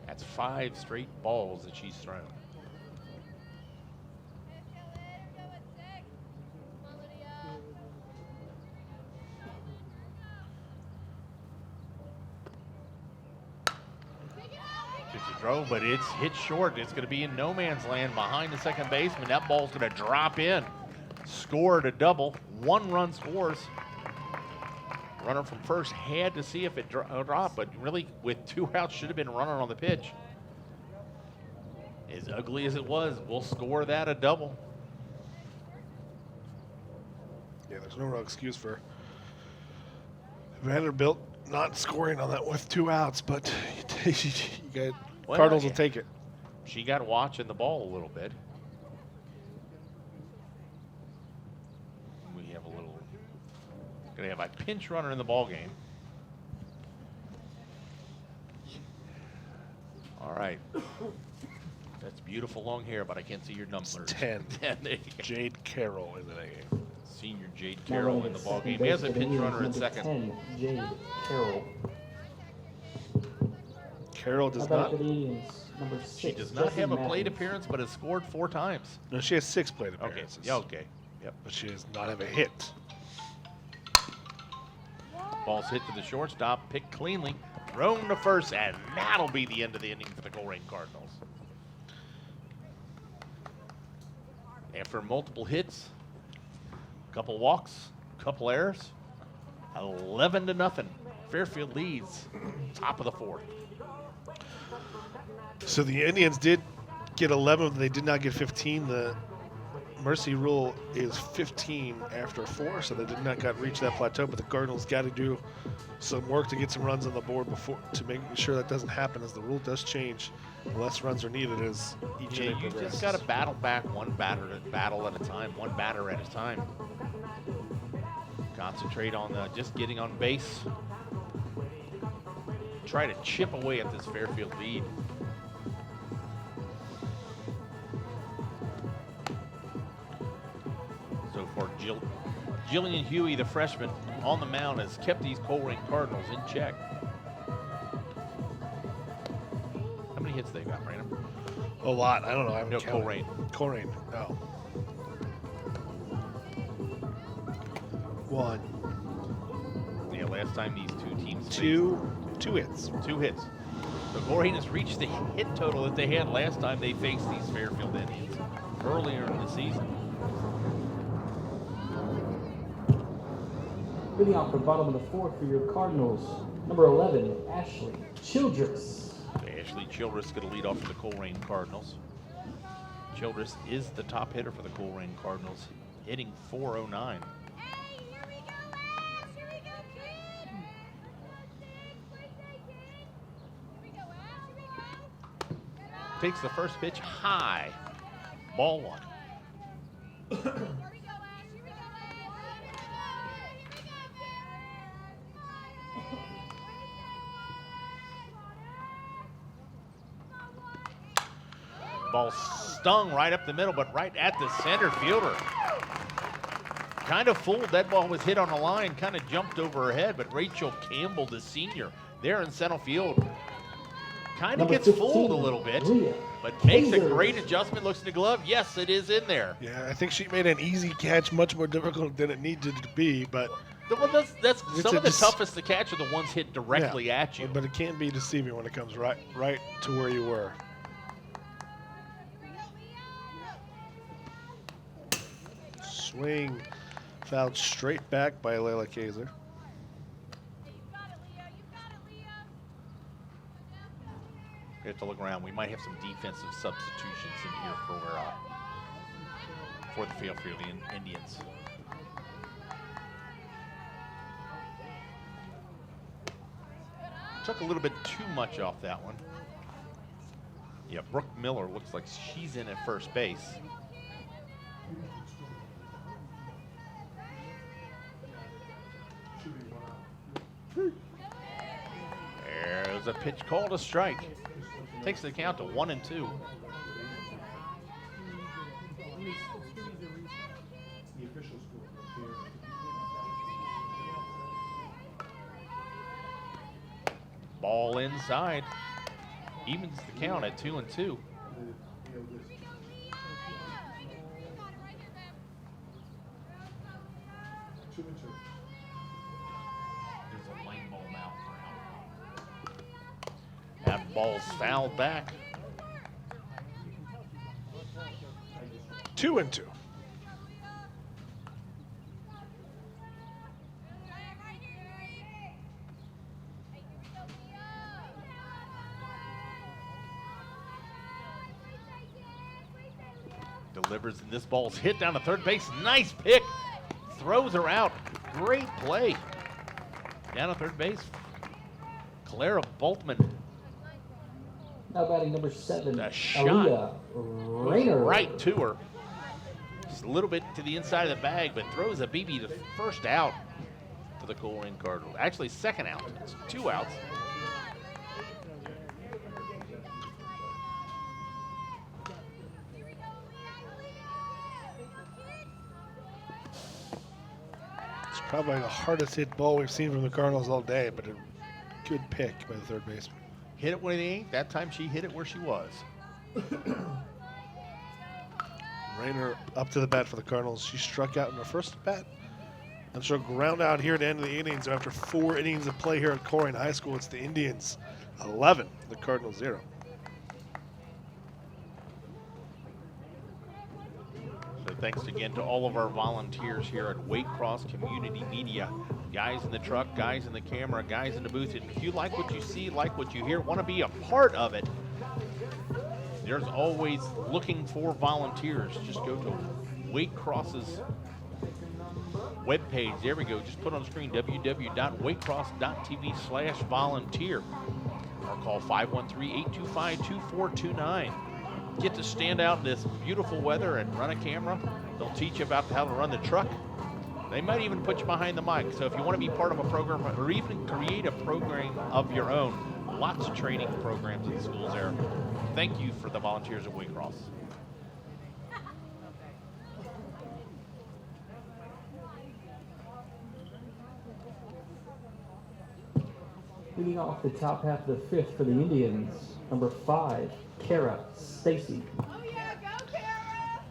That's 5 straight balls that she's thrown. Drove, but it's hit short. It's going to be in no man's land behind the second baseman. That ball's going to drop in. Scored a double. 1 run scores. Runner from first had to see if it dropped, but really with 2 outs should have been running on the pitch. As ugly as it was, we'll score that a double. Yeah, there's no real excuse for Vanderbilt not scoring on that with 2 outs, but you got Cardinals will take it. She got watching the ball a little bit. We have gonna have a pinch runner in the ball game. All right. That's beautiful long hair, but I can't see your numbers. It's 10. There you go. Jade Carroll in the game. Senior Jade Now Carroll running in the at ball second game. He has a base for the pinch runner at Indians, second. number 10, Jade Carroll. Carroll How does about not. for the Indians, number 6, She does not Jessie have a plate Matthews. appearance, but has scored 4 times. No, she has 6 plate Okay. appearances. Yeah. Okay. Yep. But she does not have a hit. Ball's hit to the shortstop, picked cleanly, thrown to first, and that'll be the end of the inning for the Colerain Cardinals. After multiple hits, couple walks, couple errors, 11-0. Fairfield leads, top of the 4th. So the Indians did get 11, but they did not get 15. The mercy rule is 15 after 4, so they did not reach that plateau. But the Cardinals got to do some work to get some runs on the board before to make sure that doesn't happen. As the rule does change, the less runs are needed as each inning You progresses. just got to battle back one battle at a time, one batter at a time. Concentrate on just getting on base. Try to chip away at this Fairfield lead. So far, Jillian Huey, the freshman, on the mound has kept these Colerain Cardinals in check. How many hits they got, Brandon? A lot. I don't know. I haven't No, counted. Colerain. Oh. 1, Yeah, last time these two teams 2 hits. 2 hits. So Colerain has reached the hit total that they had last time they faced these Fairfield Indians earlier in the season. Leading off the bottom of the 4th for your Cardinals, number 11, Ashley Childress. Ashley Childress going to lead off for the Colerain Cardinals. Childress is the top hitter for the Colerain Cardinals, hitting .409. Takes the first pitch high. Ball 1. Ball stung right up the middle, but right at the center fielder. Kind of fooled. That ball was hit on the line, kind of jumped over her head, but Rachel Campbell, the senior, there in center field, kind of Number gets 15, fooled a little bit, Leah but makes a Kaiser. great adjustment, looks in the glove. Yes, it is in there. Yeah, I think she made an easy catch, much more difficult than it needed to be, but Well, that's It's some a of the dis- toughest to catch are the ones hit directly at you. But it can be deceiving when it comes right to where you were. Swing fouled straight back by Layla Kaiser. We have to look around. We might have some defensive substitutions in here for the Fairfield Indians. Took a little bit too much off that one. Yeah, Brooke Miller looks like she's in at first base. There's a pitch called a strike. Takes the count to 1-2. Ball inside. Evens the count at 2-2. There's a lane ball now for out. That ball's fouled back. 2-2. Delivers, and this ball's hit down to third base. Nice pick. Throws her out. Great play. Down to third base. Clara Boltman. Now batting number 7, A shot. Aaliyah Rayner. Right to her. Just a little bit to the inside of the bag, but throws a BB to first out for the Colerain Cardinals. Actually, second out. It's 2 outs. Probably the hardest hit ball we've seen from the Cardinals all day, but a good pick by the third baseman. Hit it where they ain't. That time she hit it where she was. Rayner up to the bat for the Cardinals. She struck out in her first at bat. And she'll ground out here at the end of the innings. So after 4 innings of play here at Colerain High School, it's the Indians 11, the Cardinals 0. So thanks again to all of our volunteers here at Waycross Community Media. Guys in the truck, guys in the camera, guys in the booth. And if you like what you see, like what you hear, want to be a part of it, there's always looking for volunteers. Just go to Waycross's webpage. There we go. Just put on the screen www.waycross.tv/volunteer or call 513-825-2429. Get to stand out in this beautiful weather and run a camera. They'll teach you about how to run the truck. They might even put you behind the mic. So if you want to be part of a program or even create a program of your own, lots of training programs in the schools there. Thank you for the volunteers at Waycross. Leading off the top half of the fifth for the Indians, number 5, Kara Stacy. Oh yeah, go Kara!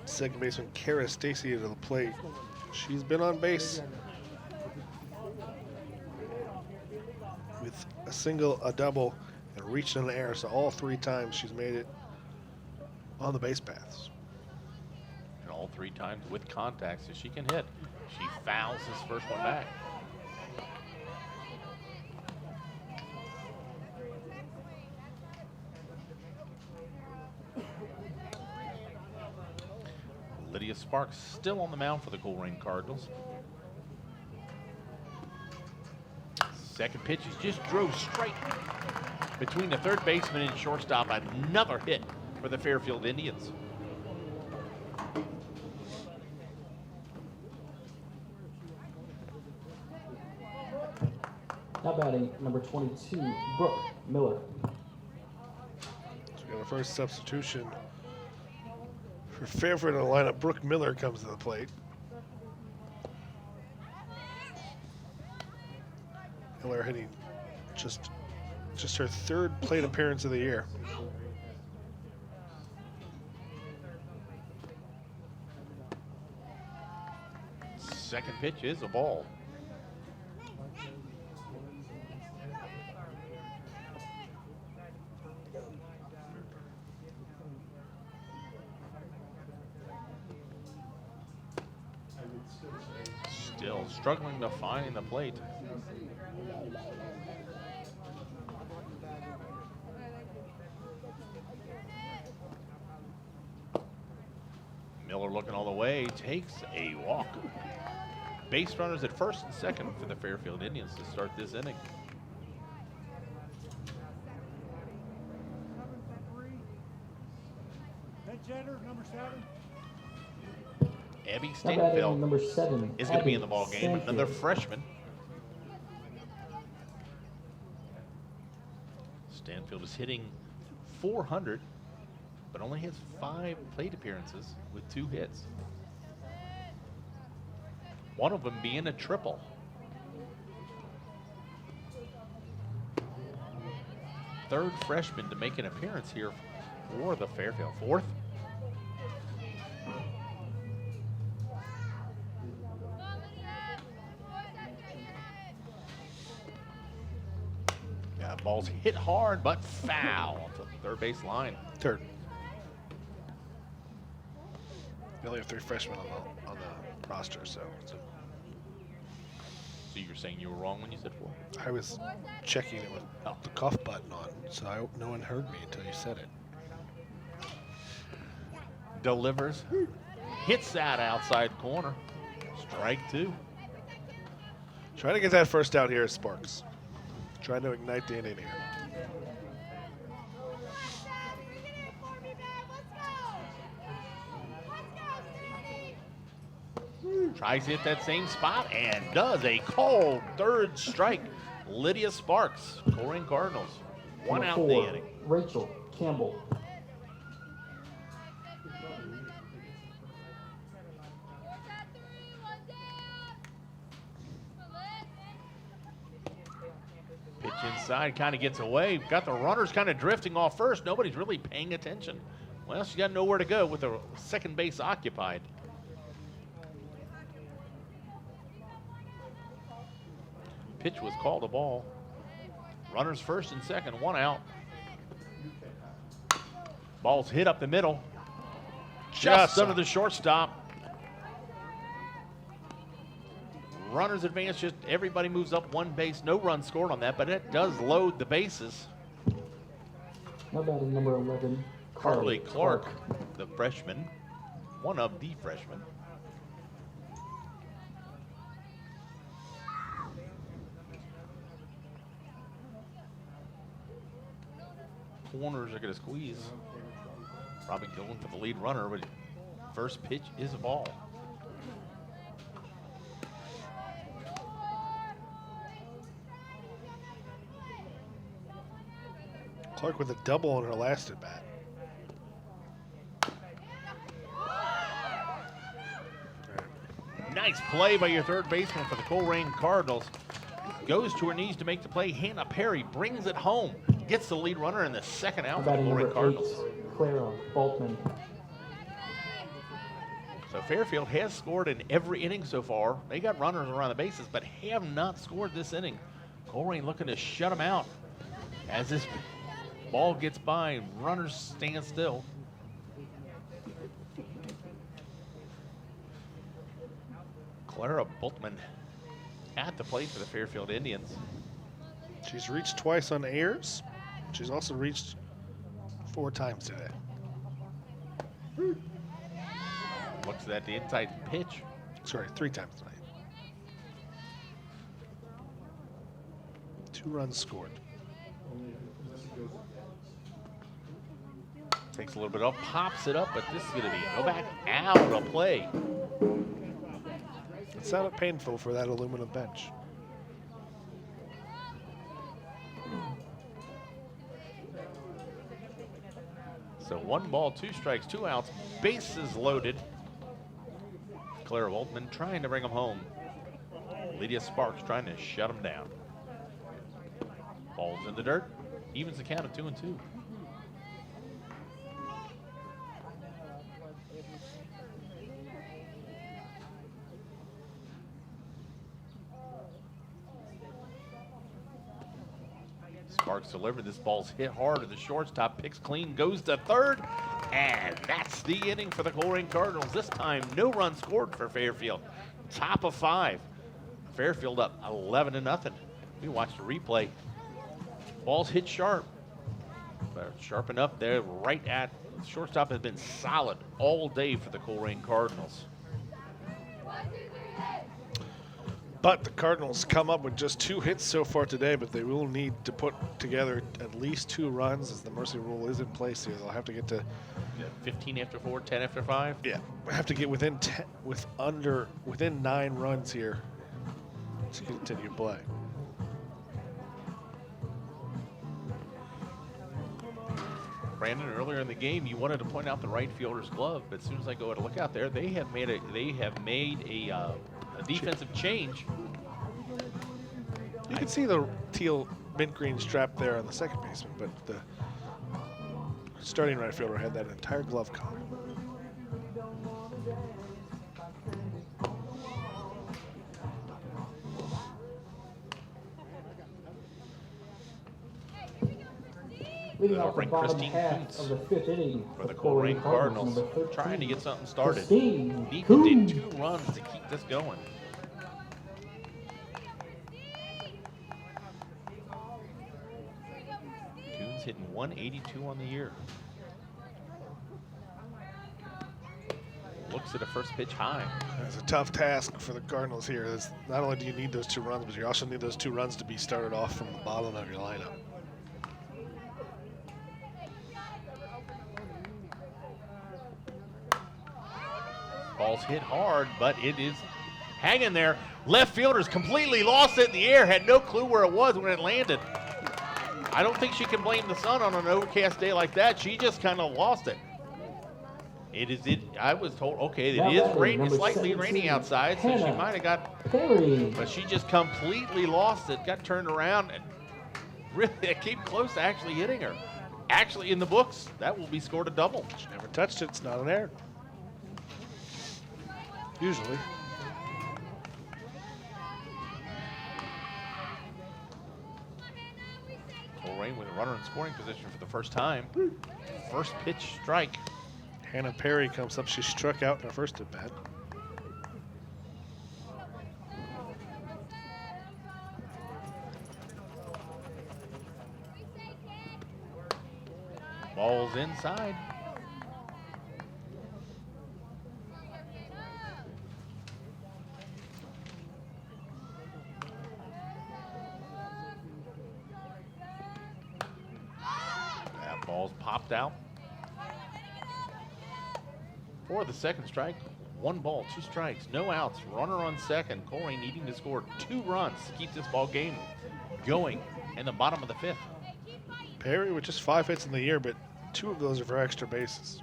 Second baseman Kara Stacy to the plate. She's been on base with a single, a double, and reached in the air. So all 3 times she's made it on the base paths. And all 3 times with contact, so she can hit. She fouls this first one back. Lydia Sparks still on the mound for the Colerain Cardinals. Second pitch is just drove straight between the third baseman and shortstop. Another hit for the Fairfield Indians. Now batting, number 22, Brooke Miller. So we got our first substitution for Fairfield in the lineup. Brooke Miller comes to the plate. Miller hitting just her 3rd plate appearance of the year. Second pitch is a ball. Still struggling to find the plate. Miller looking all the way, takes a walk. Base runners at first and second for the Fairfield Indians to start this inning. Number 7. Abby Now batting, Stanfield number 7, is going to be Abby in the ball game. Stanfield. Another freshman. Stanfield is hitting .400, but only has 5 plate appearances with 2 hits. One of them being a triple. Third freshman to make an appearance here for the Fairfield. 4th. Yeah, ball's hit hard, but foul to the third base line. 3rd. We only have 3 freshmen on the roster, so So you're saying you were wrong when you said 4? I was checking it with the cough button on, so no one heard me until you said it. Delivers, hits that outside corner. Strike 2. Trying to get that first out here is Sparks. Trying to ignite the inning here. Tries to hit that same spot and does a cold 3rd strike. Lydia Sparks, Colerain Cardinals. 1 Number out 4, the inning. Rachel Campbell. inside, kind of gets away. Got the runners kind of drifting off first. Nobody's really paying attention. Well, she got nowhere to go with the second base occupied. Pitch was called a ball. Runners first and second, one out. Ball's hit up the middle. Just under the shortstop. Runners advance, just everybody moves up one base. No run scored on that, but it does load the bases. Now batting number 11, Carly Clark, the freshman, one of the freshmen. Corners are going to squeeze. Probably going for the lead runner, but first pitch is a ball. Clark with a double on her last at bat. Nice play by your third baseman for the Colerain Cardinals. Goes to her knees to make the play. Hannah Perry brings it home. Gets the lead runner in the second out for the batting Colerain number Cardinals. 8, Clara Boltman. So Fairfield has scored in every inning so far. They got runners around the bases, but have not scored this inning. Colerain looking to shut them out. As this ball gets by, runners stand still. Clara Boltman at the plate for the Fairfield Indians. She's reached twice on airs. She's also reached 4 times today. Looks at the inside pitch. Sorry, 3 times tonight. 2 runs scored. Takes a little bit off, pops it up, but this is going to be go back out of play. It sounded painful for that aluminum bench. So 1 ball, 2 strikes, 2 outs, bases loaded. Clara Boltman trying to bring them home. Lydia Sparks trying to shut them down. Ball's in the dirt, evens the count of 2-2. Sparks delivered. This ball's hit hard to the shortstop. Picks clean, goes to third, and that's the inning for the Colerain Cardinals. This time, no run scored for Fairfield. Top of 5. Fairfield up 11-0. We watched the replay. Ball's hit sharp, but sharp enough there. Right at shortstop has been solid all day for the Colerain Cardinals. But the Cardinals come up with just 2 hits so far today, but they will need to put together at least 2 runs as the mercy rule is in place here. They'll have to get to 15 after 4, 10 after 5. Yeah, have to get within 9 runs here to continue to play. Brandon, earlier in the game, you wanted to point out the right fielder's glove, but as soon as I go to look out there, they have made a defensive change. You can see the teal mint green strap there on the second baseman, but the starting right fielder had that entire glove collar. Leading That'll off the bring bottom Christine half Kuntz of the 5th inning for the Colerain Cardinals, number 13, trying to get something started. Christine Need to Kuntz. dig 2 runs to keep this going. Kuntz hitting 182 on the year. Looks at a first pitch high. It's a tough task for the Cardinals here. Not only do you need those 2 runs, but you also need those 2 runs to be started off from the bottom of your lineup. Ball's hit hard, but it is hanging there. Left fielder's completely lost it in the air, had no clue where it was when it landed. I don't think she can blame the sun on an overcast day like that. She just kind of lost it. I was told, okay, Now it is batting, raining, number slightly 17, raining outside, so she Hannah might have got, Perry. but she just completely lost it, got turned around, and Really, it came close to actually hitting her. Actually, in the books, that will be scored a double. She never touched it. It's not an error. Usually. Colerain with a runner in scoring position for the first time. First pitch strike. Hannah Perry comes up. She struck out in her first at bat. Ball's inside. That ball's popped out. For the second strike, 1 ball, 2 strikes, no outs, runner on second. Colerain needing to score 2 runs to keep this ball game going in the bottom of the 5th. Perry with just 5 hits in the year, but 2 of those are for extra bases.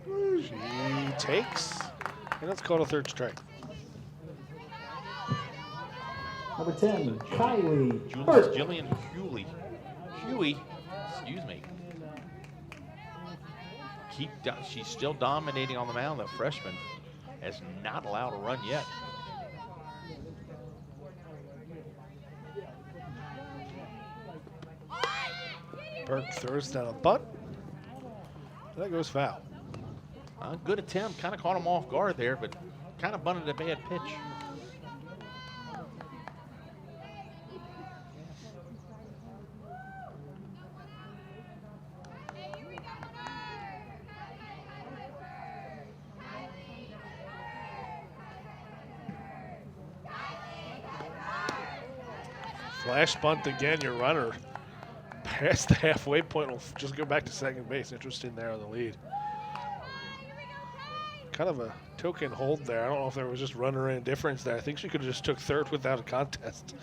She takes, and that's called a 3rd strike. Number 10, Kylie Julius Hurt. Jillian Huey, excuse me. She's still dominating on the mound. The freshman has not allowed a run yet. Burke throws down a bunt. That goes foul. Good attempt. Kind of caught him off guard there, but kind of bunted a bad pitch. Flash bunt again. Your runner past the halfway point will just go back to second base. Interesting there on the lead. Kind of a token hold there. I don't know if there was just runner indifference there. I think she could have just took 3rd without a contest.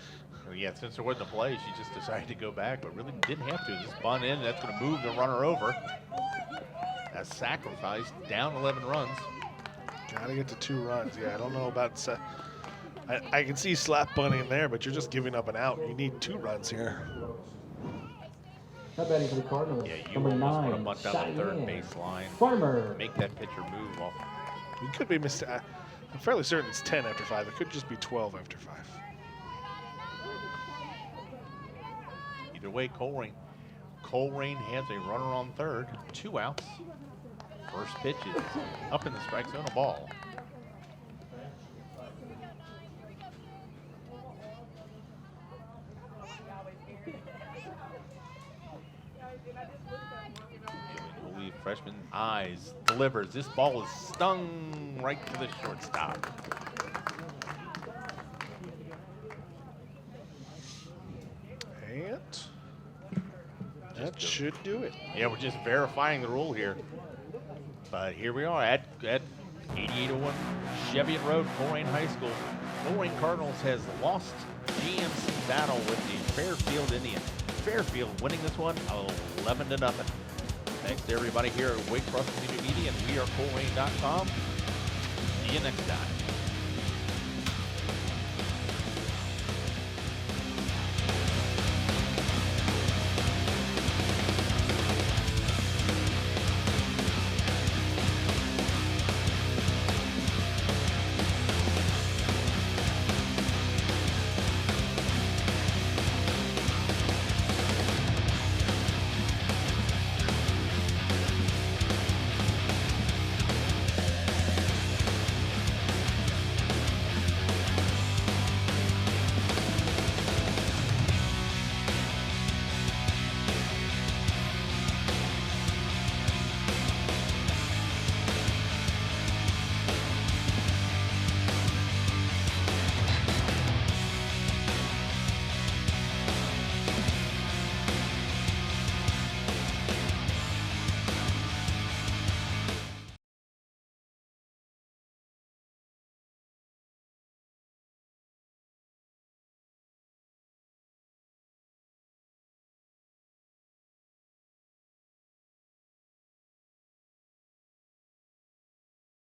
Yeah, since there wasn't a play, she just decided to go back, but really didn't have to. Just bunt in. That's going to move the runner over. That's sacrificed. Down 11 runs. Got to get to 2 runs. Yeah, I don't know about. I can see slap bunting there, but you're just giving up an out. You need 2 runs here. Not batting for the Cardinals. Yeah, you Number almost want to 9, bunt down the 3rd Cheyenne base line. Farmer. Make that pitcher move off. We could be I'm fairly certain it's 10 after 5. It could just be 12 after 5. Either way, Colerain has a runner on 3rd, 2 outs. First pitch is up in the strike zone, a ball. Freshman eyes delivers. This ball is stung right to the shortstop. And that should do it. Yeah, we're just verifying the rule here. But here we are at 8801 Cheviot Road, Colerain High School. Colerain Cardinals has lost GMC battle with the Fairfield Indians. Fairfield winning this one 11-0. Thanks to everybody here at Wake Forest Community Media, and we are Colerain.com. See you next time.